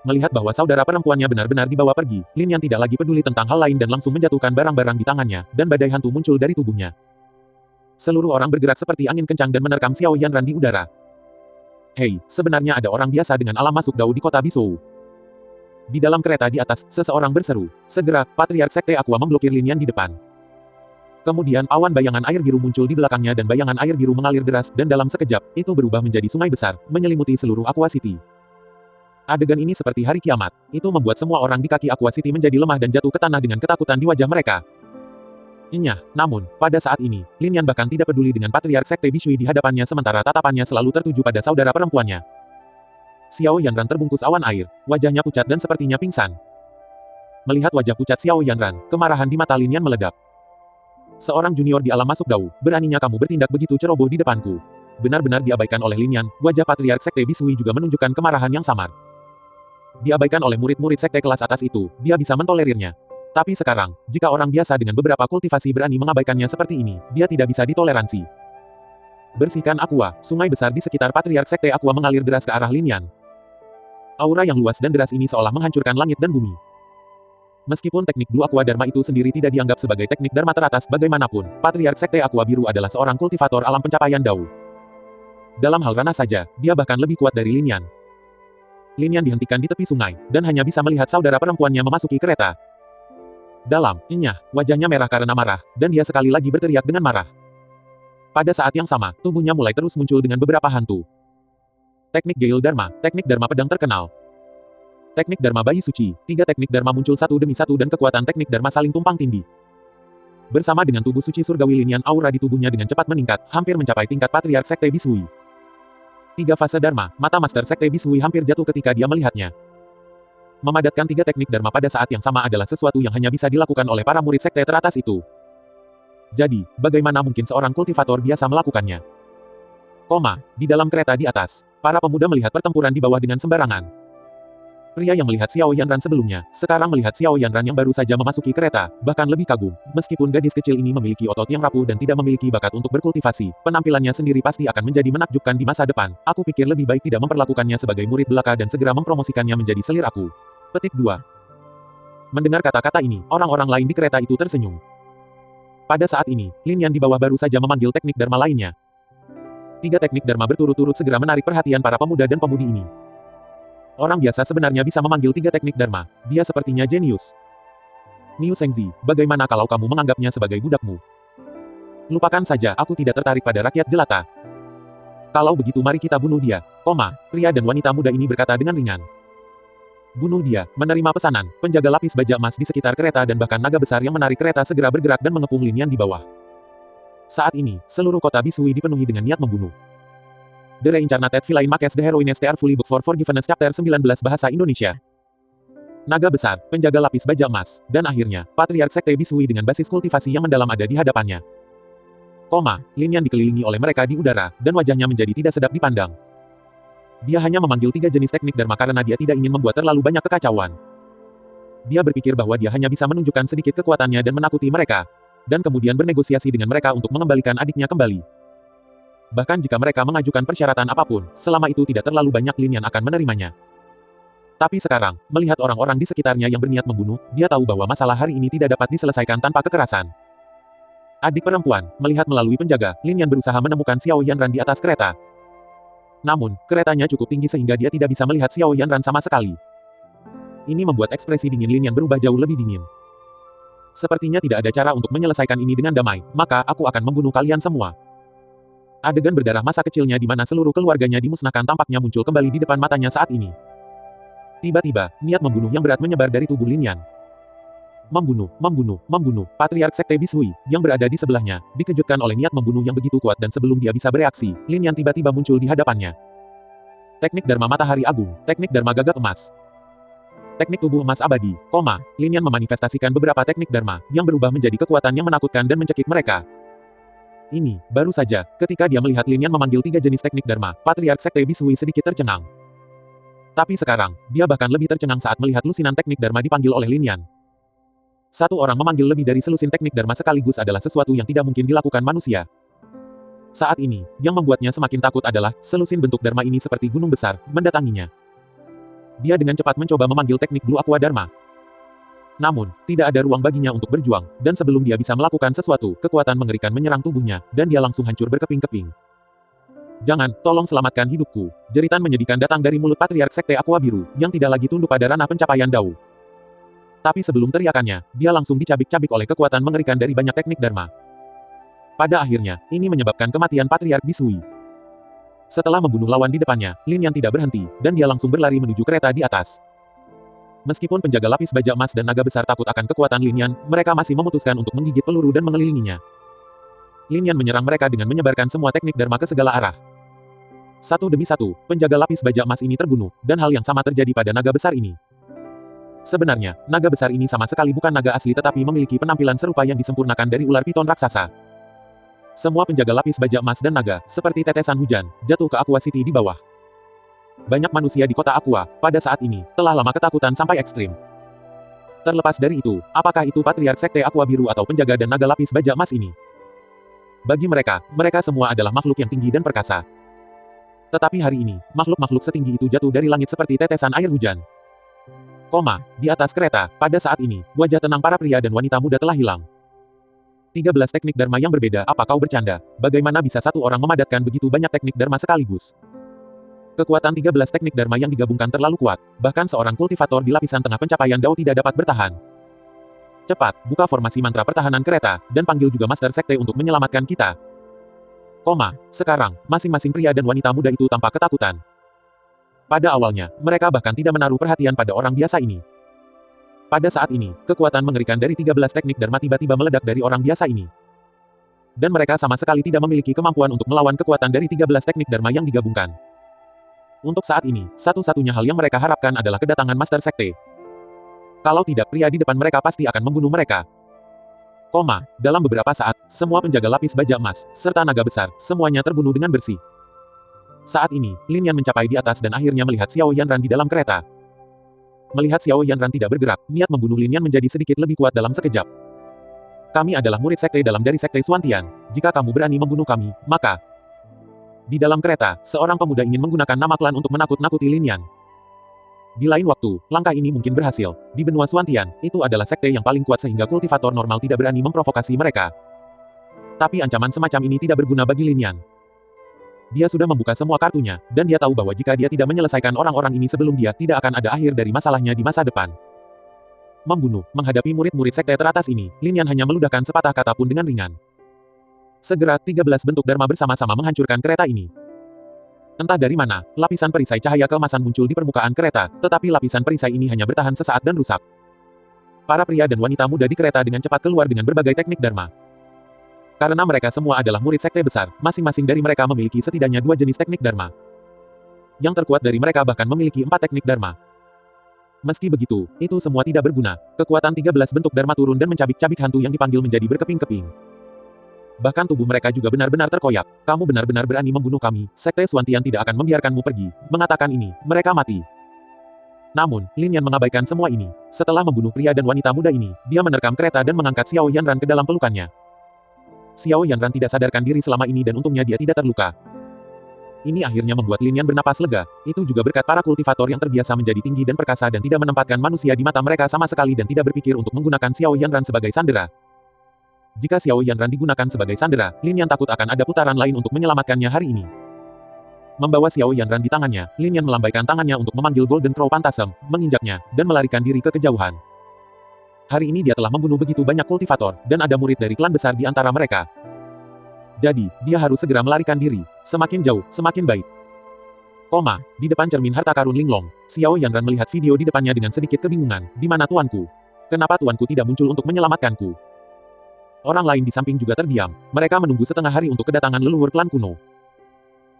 Melihat bahwa saudara perempuannya benar-benar dibawa pergi, Lin Yan tidak lagi peduli tentang hal lain dan langsung menjatuhkan barang-barang di tangannya, dan badai hantu muncul dari tubuhnya. Seluruh orang bergerak seperti angin kencang dan menerkam Xiao Yanran di udara. Hei, sebenarnya ada orang biasa dengan alam masuk Dao di kota Bisou. Di dalam kereta di atas, seseorang berseru. Segera, Patriark Sekte Aqua memblokir Lin Yan di depan. Kemudian awan bayangan air biru muncul di belakangnya dan bayangan air biru mengalir deras, dan dalam sekejap, itu berubah menjadi sungai besar, menyelimuti seluruh Aqua City. Adegan ini seperti hari kiamat. Itu membuat semua orang di kaki Aqua City menjadi lemah dan jatuh ke tanah dengan ketakutan di wajah mereka. Namun, pada saat ini, Lin Yan bahkan tidak peduli dengan Patriark Sekte Bishui di hadapannya sementara tatapannya selalu tertuju pada saudara perempuannya. Xiao Yanran terbungkus awan air, wajahnya pucat dan sepertinya pingsan. Melihat wajah pucat Xiao Yanran, kemarahan di mata Lin Yan meledak. Seorang junior di alam masuk Dao, beraninya kamu bertindak begitu ceroboh di depanku. Benar-benar diabaikan oleh Lin Yan, wajah Patriark Sekte Bishui juga menunjukkan kemarahan yang samar. Diabaikan oleh murid-murid sekte kelas atas itu, dia bisa mentolerirnya. Tapi sekarang, jika orang biasa dengan beberapa kultivasi berani mengabaikannya seperti ini, dia tidak bisa ditoleransi. Bersihkan Aqua, sungai besar di sekitar Patriark Sekte Aqua mengalir deras ke arah Lin Yan. Aura yang luas dan deras ini seolah menghancurkan langit dan bumi. Meskipun teknik Blue Aqua Dharma itu sendiri tidak dianggap sebagai teknik Dharma teratas bagaimanapun, Patriark Sekte Aqua Biru adalah seorang kultivator alam pencapaian Dao. Dalam hal ranah saja, dia bahkan lebih kuat dari Lin Yan. Lin Yan dihentikan di tepi sungai, dan hanya bisa melihat saudara perempuannya memasuki kereta. Wajahnya merah karena marah, dan dia sekali lagi berteriak dengan marah. Pada saat yang sama, tubuhnya mulai terus muncul dengan beberapa hantu. Teknik Gale Dharma, teknik Dharma pedang terkenal. Teknik Dharma bayi suci, 3 teknik Dharma muncul satu demi satu dan kekuatan teknik Dharma saling tumpang tindih. Bersama dengan tubuh suci surgawi Lin Yan, aura di tubuhnya dengan cepat meningkat, hampir mencapai tingkat Patriark Sekte Bisui. 3 fase Dharma, mata Master Sekte Bisui hampir jatuh ketika dia melihatnya. Memadatkan 3 teknik Dharma pada saat yang sama adalah sesuatu yang hanya bisa dilakukan oleh para murid sekte teratas itu. Jadi, bagaimana mungkin seorang kultivator biasa melakukannya? Di dalam kereta di atas, para pemuda melihat pertempuran di bawah dengan sembarangan. Pria yang melihat Xiao Yanran sebelumnya, sekarang melihat Xiao Yanran yang baru saja memasuki kereta, bahkan lebih kagum. Meskipun gadis kecil ini memiliki otot yang rapuh dan tidak memiliki bakat untuk berkultivasi, penampilannya sendiri pasti akan menjadi menakjubkan di masa depan. Aku pikir lebih baik tidak memperlakukannya sebagai murid belaka dan segera mempromosikannya menjadi selir aku. Petik 2. Mendengar kata-kata ini, orang-orang lain di kereta itu tersenyum. Pada saat ini, Lin Yan di bawah baru saja memanggil teknik Dharma lainnya. 3 teknik Dharma berturut-turut segera menarik perhatian para pemuda dan pemudi ini. Orang biasa sebenarnya bisa memanggil 3 teknik Dharma. Dia sepertinya jenius. Niu Shengzi, bagaimana kalau kamu menganggapnya sebagai budakmu? Lupakan saja, aku tidak tertarik pada rakyat jelata. Kalau begitu mari kita bunuh dia, pria dan wanita muda ini berkata dengan ringan. Bunuh dia, menerima pesanan, penjaga lapis baja emas di sekitar kereta dan bahkan naga besar yang menarik kereta segera bergerak dan mengepung Lin Yan di bawah. Saat ini, seluruh kota Bishui dipenuhi dengan niat membunuh. The Reincarnated Villain Makes the Heroines Tear Fully Book for Forgiveness Chapter 19 Bahasa Indonesia. Naga besar, penjaga lapis baja emas, dan akhirnya, Patriark Sekte Bishui dengan basis kultivasi yang mendalam ada di hadapannya. Lin Yan dikelilingi oleh mereka di udara, dan wajahnya menjadi tidak sedap dipandang. Dia hanya memanggil 3 jenis teknik Dharma karena dia tidak ingin membuat terlalu banyak kekacauan. Dia berpikir bahwa dia hanya bisa menunjukkan sedikit kekuatannya dan menakuti mereka, dan kemudian bernegosiasi dengan mereka untuk mengembalikan adiknya kembali. Bahkan jika mereka mengajukan persyaratan apapun, selama itu tidak terlalu banyak Lin Yan akan menerimanya. Tapi sekarang, melihat orang-orang di sekitarnya yang berniat membunuh, dia tahu bahwa masalah hari ini tidak dapat diselesaikan tanpa kekerasan. Adik perempuan, melihat melalui penjaga, Lin Yan berusaha menemukan Xiao Yanran di atas kereta. Namun, keretanya cukup tinggi sehingga dia tidak bisa melihat Xiao Yanran sama sekali. Ini membuat ekspresi dingin Lin Yan berubah jauh lebih dingin. Sepertinya tidak ada cara untuk menyelesaikan ini dengan damai, maka aku akan membunuh kalian semua. Adegan berdarah masa kecilnya di mana seluruh keluarganya dimusnahkan tampaknya muncul kembali di depan matanya saat ini. Tiba-tiba, niat membunuh yang berat menyebar dari tubuh Lin Yan. Membunuh. Patriark Sekte Bishui, yang berada di sebelahnya, dikejutkan oleh niat membunuh yang begitu kuat dan sebelum dia bisa bereaksi, Lin Yan tiba-tiba muncul di hadapannya. Teknik Dharma Matahari Agung, teknik Dharma Gagak Emas. Teknik tubuh emas abadi, Lin Yan memanifestasikan beberapa teknik Dharma, yang berubah menjadi kekuatan yang menakutkan dan mencekik mereka. Ini, baru saja, ketika dia melihat Lin Yan memanggil 3 jenis teknik Dharma, Patriark Sekte Bishui sedikit tercengang. Tapi sekarang, dia bahkan lebih tercengang saat melihat lusinan teknik Dharma dipanggil oleh Lin Yan. Satu orang memanggil lebih dari selusin teknik Dharma sekaligus adalah sesuatu yang tidak mungkin dilakukan manusia. Saat ini, yang membuatnya semakin takut adalah, selusin bentuk Dharma ini seperti gunung besar, mendatanginya. Dia dengan cepat mencoba memanggil teknik Blue Aqua Dharma. Namun, tidak ada ruang baginya untuk berjuang, dan sebelum dia bisa melakukan sesuatu, kekuatan mengerikan menyerang tubuhnya, dan dia langsung hancur berkeping-keping. Jangan, tolong selamatkan hidupku. Jeritan menyedihkan datang dari mulut Patriark Sekte Aqua Biru, yang tidak lagi tunduk pada ranah pencapaian Dao. Tapi sebelum teriakannya, dia langsung dicabik-cabik oleh kekuatan mengerikan dari banyak teknik Dharma. Pada akhirnya, ini menyebabkan kematian Patriark Bishui. Setelah membunuh lawan di depannya, Lin Yan tidak berhenti, dan dia langsung berlari menuju kereta di atas. Meskipun penjaga lapis baja emas dan naga besar takut akan kekuatan Lin Yan, mereka masih memutuskan untuk menggigit peluru dan mengelilinginya. Lin Yan menyerang mereka dengan menyebarkan semua teknik Dharma ke segala arah. Satu demi satu, penjaga lapis baja emas ini terbunuh, dan hal yang sama terjadi pada naga besar ini. Sebenarnya, naga besar ini sama sekali bukan naga asli tetapi memiliki penampilan serupa yang disempurnakan dari ular piton raksasa. Semua penjaga lapis baja emas dan naga, seperti tetesan hujan, jatuh ke Aqua City di bawah. Banyak manusia di kota Aqua, pada saat ini, telah lama ketakutan sampai ekstrim. Terlepas dari itu, apakah itu Patriark Sekte Aqua Biru atau penjaga dan naga lapis baja emas ini? Bagi mereka, mereka semua adalah makhluk yang tinggi dan perkasa. Tetapi hari ini, makhluk-makhluk setinggi itu jatuh dari langit seperti tetesan air hujan. Di atas kereta, pada saat ini, wajah tenang para pria dan wanita muda telah hilang. 13 teknik Dharma yang berbeda, apa kau bercanda? Bagaimana bisa satu orang memadatkan begitu banyak teknik Dharma sekaligus? Kekuatan 13 teknik Dharma yang digabungkan terlalu kuat, bahkan seorang kultivator di lapisan tengah pencapaian Dao tidak dapat bertahan. Cepat, buka formasi mantra pertahanan kereta, dan panggil juga Master Sekte untuk menyelamatkan kita. Sekarang, masing-masing pria dan wanita muda itu tampak ketakutan. Pada awalnya, mereka bahkan tidak menaruh perhatian pada orang biasa ini. Pada saat ini, kekuatan mengerikan dari 13 teknik Dharma tiba-tiba meledak dari orang biasa ini. Dan mereka sama sekali tidak memiliki kemampuan untuk melawan kekuatan dari 13 teknik Dharma yang digabungkan. Untuk saat ini, satu-satunya hal yang mereka harapkan adalah kedatangan Master Sekte. Kalau tidak, pria di depan mereka pasti akan membunuh mereka. Dalam beberapa saat, semua penjaga lapis baja emas, serta naga besar, semuanya terbunuh dengan bersih. Saat ini, Lin Yan mencapai di atas dan akhirnya melihat Xiao Yanran di dalam kereta. Melihat Xiao Yanran tidak bergerak, niat membunuh Lin Yan menjadi sedikit lebih kuat dalam sekejap. Kami adalah murid sekte dalam dari sekte Xuantian. Jika kamu berani membunuh kami, maka... Di dalam kereta, seorang pemuda ingin menggunakan nama klan untuk menakut-nakuti Lin Yan. Di lain waktu, langkah ini mungkin berhasil. Di benua Xuantian, itu adalah sekte yang paling kuat sehingga kultivator normal tidak berani memprovokasi mereka. Tapi ancaman semacam ini tidak berguna bagi Lin Yan. Dia sudah membuka semua kartunya, dan dia tahu bahwa jika dia tidak menyelesaikan orang-orang ini sebelum dia, tidak akan ada akhir dari masalahnya di masa depan. Membunuh, menghadapi murid-murid sekte teratas ini, Lin Yan hanya meludahkan sepatah kata pun dengan ringan. Segera, 13 bentuk Dharma bersama-sama menghancurkan kereta ini. Entah dari mana, lapisan perisai cahaya keemasan muncul di permukaan kereta, tetapi lapisan perisai ini hanya bertahan sesaat dan rusak. Para pria dan wanita muda di kereta dengan cepat keluar dengan berbagai teknik Dharma. Karena mereka semua adalah murid sekte besar, masing-masing dari mereka memiliki setidaknya 2 jenis teknik Dharma. Yang terkuat dari mereka bahkan memiliki 4 teknik Dharma. Meski begitu, itu semua tidak berguna. Kekuatan 13 bentuk Dharma turun dan mencabik-cabik hantu yang dipanggil menjadi berkeping-keping. Bahkan tubuh mereka juga benar-benar terkoyak. Kamu benar-benar berani membunuh kami. Sekte Xuantian tidak akan membiarkanmu pergi. Mengatakan ini, mereka mati. Namun, Lin Yan mengabaikan semua ini. Setelah membunuh pria dan wanita muda ini, dia menerkam kereta dan mengangkat Xiao Yanran ke dalam pelukannya. Xiao Yanran tidak sadarkan diri selama ini dan untungnya dia tidak terluka. Ini akhirnya membuat Lin Yan bernapas lega. Itu juga berkat para kultivator yang terbiasa menjadi tinggi dan perkasa dan tidak menempatkan manusia di mata mereka sama sekali dan tidak berpikir untuk menggunakan Xiao Yanran sebagai sandera. Jika Xiao Yanran digunakan sebagai sandera, Lin Yan takut akan ada putaran lain untuk menyelamatkannya hari ini. Membawa Xiao Yanran di tangannya, Lin Yan melambaikan tangannya untuk memanggil Golden Crow Phantasm, menginjaknya, dan melarikan diri ke kejauhan. Hari ini dia telah membunuh begitu banyak kultivator, dan ada murid dari klan besar di antara mereka. Jadi, dia harus segera melarikan diri. Semakin jauh, semakin baik. Di depan cermin harta karun Linglong, Xiao Yanran melihat video di depannya dengan sedikit kebingungan. Di mana tuanku? Kenapa tuanku tidak muncul untuk menyelamatkanku? Orang lain di samping juga terdiam. Mereka menunggu setengah hari untuk kedatangan leluhur klan kuno.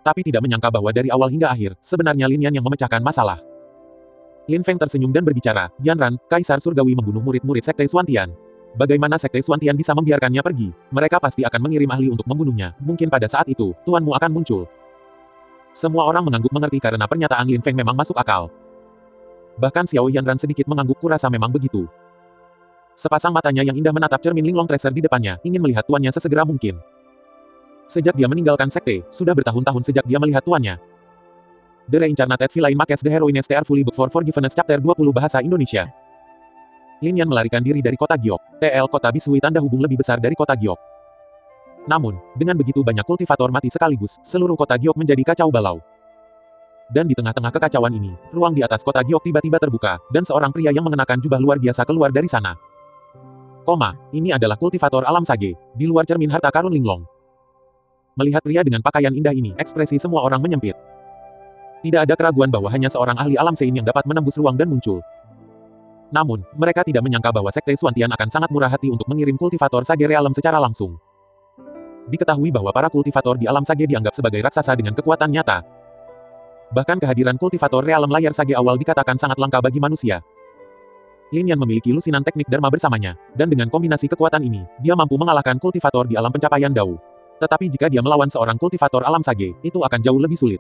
Tapi tidak menyangka bahwa dari awal hingga akhir, sebenarnya Lin Yan yang memecahkan masalah. Lin Feng tersenyum dan berbicara, Yanran, Kaisar Surgawi membunuh murid-murid Sekte Xuantian. Bagaimana Sekte Xuantian bisa membiarkannya pergi? Mereka pasti akan mengirim ahli untuk membunuhnya. Mungkin pada saat itu, tuanmu akan muncul. Semua orang mengangguk mengerti karena pernyataan Lin Feng memang masuk akal. Bahkan Xiao Yanran sedikit mengangguk kurasa memang begitu. Sepasang matanya yang indah menatap cermin Linglong Tracer di depannya, ingin melihat tuannya sesegera mungkin. Sejak dia meninggalkan sekte, sudah bertahun-tahun sejak dia melihat tuannya. The Reincarnated Villain Makes the Heroines They Are Fully Booked for Forgiveness Chapter 20 Bahasa Indonesia. Lin Yan melarikan diri dari kota Giok. TL Kota Bishui tanda hubung lebih besar dari kota Giok. Namun, dengan begitu banyak kultivator mati sekaligus, seluruh kota Giok menjadi kacau balau. Dan di tengah-tengah kekacauan ini, ruang di atas kota Giok tiba-tiba terbuka, dan seorang pria yang mengenakan jubah luar biasa keluar dari sana. Ini adalah kultivator alam sage, di luar cermin harta karun Linglong. Melihat pria dengan pakaian indah ini, ekspresi semua orang menyempit. Tidak ada keraguan bahwa hanya seorang ahli alam Sein yang dapat menembus ruang dan muncul. Namun, mereka tidak menyangka bahwa Sekte Xuantian akan sangat murah hati untuk mengirim kultivator sage realem secara langsung. Diketahui bahwa para kultivator di alam sage dianggap sebagai raksasa dengan kekuatan nyata. Bahkan kehadiran kultivator realem layar sage awal dikatakan sangat langka bagi manusia. Lin Yan memiliki lusinan teknik Dharma bersamanya, dan dengan kombinasi kekuatan ini, dia mampu mengalahkan kultivator di alam pencapaian Dao. Tetapi jika dia melawan seorang kultivator alam sage, itu akan jauh lebih sulit.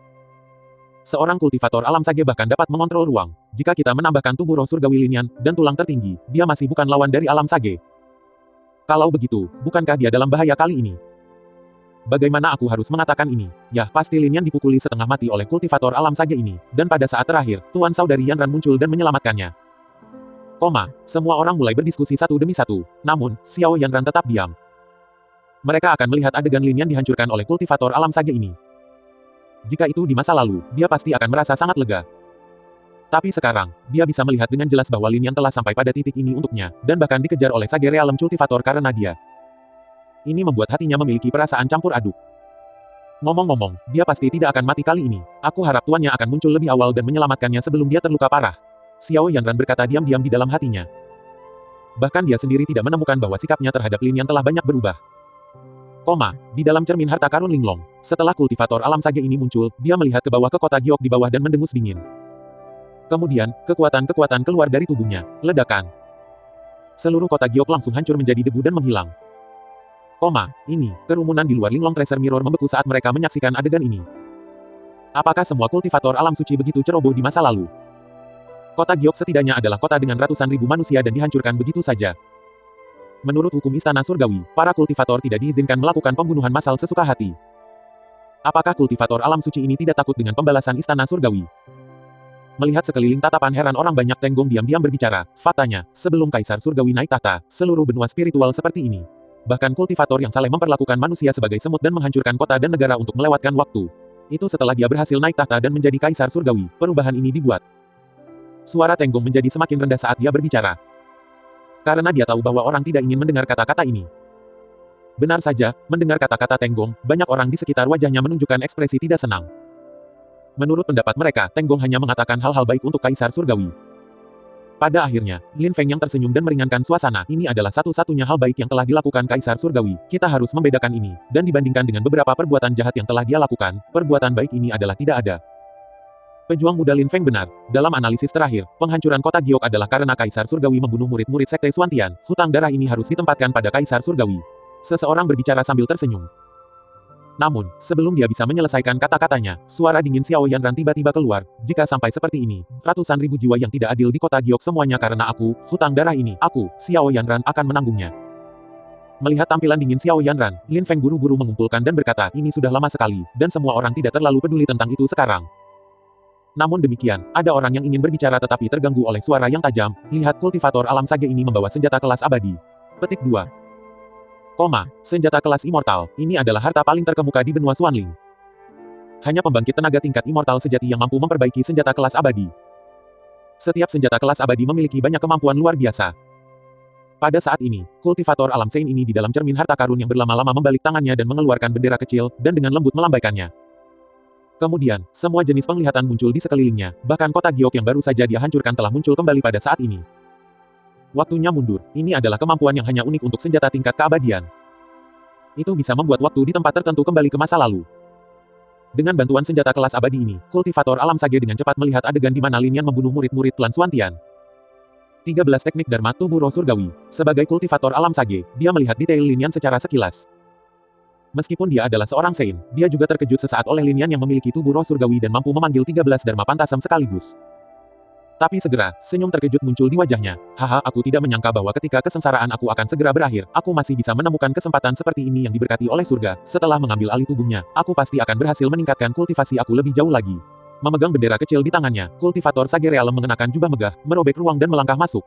Seorang kultivator alam sage bahkan dapat mengontrol ruang. Jika kita menambahkan tubuh roh surgawi Lin Yan, dan tulang tertinggi, dia masih bukan lawan dari alam sage. Kalau begitu, bukankah dia dalam bahaya kali ini? Bagaimana aku harus mengatakan ini? Ya, pasti Lin Yan dipukuli setengah mati oleh kultivator alam sage ini, dan pada saat terakhir, Tuan Saudari Yanran muncul dan menyelamatkannya. Semua orang mulai berdiskusi satu demi satu, namun, Xiao Yanran tetap diam. Mereka akan melihat adegan Lin Yan dihancurkan oleh kultivator alam sage ini. Jika itu di masa lalu, dia pasti akan merasa sangat lega. Tapi sekarang, dia bisa melihat dengan jelas bahwa Lin Yan telah sampai pada titik ini untuknya, dan bahkan dikejar oleh sage realem cultivator karena dia. Ini membuat hatinya memiliki perasaan campur aduk. Ngomong-ngomong, dia pasti tidak akan mati kali ini. Aku harap tuannya akan muncul lebih awal dan menyelamatkannya sebelum dia terluka parah. Xiao Yanran berkata diam-diam di dalam hatinya. Bahkan dia sendiri tidak menemukan bahwa sikapnya terhadap Lin Yan telah banyak berubah. Di dalam cermin harta karun Linglong, setelah kultivator alam sage ini muncul, dia melihat ke bawah ke kota Giok di bawah dan mendengus dingin. Kemudian, kekuatan-kekuatan keluar dari tubuhnya. Ledakan. Seluruh kota Giok langsung hancur menjadi debu dan menghilang. Ini, kerumunan di luar Linglong Tracer Mirror membeku saat mereka menyaksikan adegan ini. Apakah semua kultivator alam suci begitu ceroboh di masa lalu? Kota Giok setidaknya adalah kota dengan ratusan ribu manusia dan dihancurkan begitu saja. Menurut hukum Istana Surgawi, para kultivator tidak diizinkan melakukan pembunuhan massal sesuka hati. Apakah kultivator alam suci ini tidak takut dengan pembalasan Istana Surgawi? Melihat sekeliling tatapan heran orang banyak, Tenggong diam-diam berbicara. Faktanya, sebelum Kaisar Surgawi naik tahta, seluruh benua spiritual seperti ini. Bahkan kultivator yang saling memperlakukan manusia sebagai semut dan menghancurkan kota dan negara untuk melewatkan waktu. Itu setelah dia berhasil naik tahta dan menjadi Kaisar Surgawi, perubahan ini dibuat. Suara Tenggong menjadi semakin rendah saat dia berbicara. Karena dia tahu bahwa orang tidak ingin mendengar kata-kata ini. Benar saja, mendengar kata-kata Tenggong, banyak orang di sekitar wajahnya menunjukkan ekspresi tidak senang. Menurut pendapat mereka, Teng Gong hanya mengatakan hal-hal baik untuk Kaisar Surgawi. Pada akhirnya, Lin Feng yang tersenyum dan meringankan suasana, ini adalah satu-satunya hal baik yang telah dilakukan Kaisar Surgawi. Kita harus membedakan ini, dan dibandingkan dengan beberapa perbuatan jahat yang telah dia lakukan, perbuatan baik ini adalah tidak ada. Pejuang muda Lin Feng benar. Dalam analisis terakhir, penghancuran kota Giok adalah karena Kaisar Surgawi membunuh murid-murid Sekte Xuantian. Hutang darah ini harus ditempatkan pada Kaisar Surgawi. Seseorang berbicara sambil tersenyum. Namun, sebelum dia bisa menyelesaikan kata-katanya, suara dingin Xiao Yanran tiba-tiba keluar. Jika sampai seperti ini, ratusan ribu jiwa yang tidak adil di kota Giok semuanya karena aku, hutang darah ini, aku, Xiao Yanran akan menanggungnya. Melihat tampilan dingin Xiao Yanran, Lin Feng buru-buru mengumpulkan dan berkata, ini sudah lama sekali, dan semua orang tidak terlalu peduli tentang itu sekarang. Namun demikian, ada orang yang ingin berbicara tetapi terganggu oleh suara yang tajam. Lihat kultivator alam sage ini membawa senjata kelas abadi. Petik 2. Senjata kelas immortal, ini adalah harta paling terkemuka di benua Xuanling. Hanya pembangkit tenaga tingkat immortal sejati yang mampu memperbaiki senjata kelas abadi. Setiap senjata kelas abadi memiliki banyak kemampuan luar biasa. Pada saat ini, kultivator alam Sein ini di dalam cermin harta karun yang berlama-lama membalik tangannya dan mengeluarkan bendera kecil, dan dengan lembut melambaikannya. Kemudian, semua jenis penglihatan muncul di sekelilingnya, bahkan kota Giok yang baru saja dia hancurkan telah muncul kembali pada saat ini. Waktunya mundur, ini adalah kemampuan yang hanya unik untuk senjata tingkat keabadian. Itu bisa membuat waktu di tempat tertentu kembali ke masa lalu. Dengan bantuan senjata kelas abadi ini, kultivator alam sage dengan cepat melihat adegan di mana Lin Yan membunuh murid-murid klan Xuantian. 13 teknik Dharma tubuh roh surgawi. Sebagai kultivator alam sage, dia melihat detail Lin Yan secara sekilas. Meskipun dia adalah seorang Sein, dia juga terkejut sesaat oleh Lin Yan yang memiliki tubuh roh surgawi dan mampu memanggil 13 Dharma Pantasam sekaligus. Tapi segera, senyum terkejut muncul di wajahnya. Haha, aku tidak menyangka bahwa ketika kesengsaraan aku akan segera berakhir, aku masih bisa menemukan kesempatan seperti ini yang diberkati oleh surga. Setelah mengambil alih tubuhnya, aku pasti akan berhasil meningkatkan kultivasi aku lebih jauh lagi. Memegang bendera kecil di tangannya, kultivator Sage Realem mengenakan jubah megah, merobek ruang dan melangkah masuk.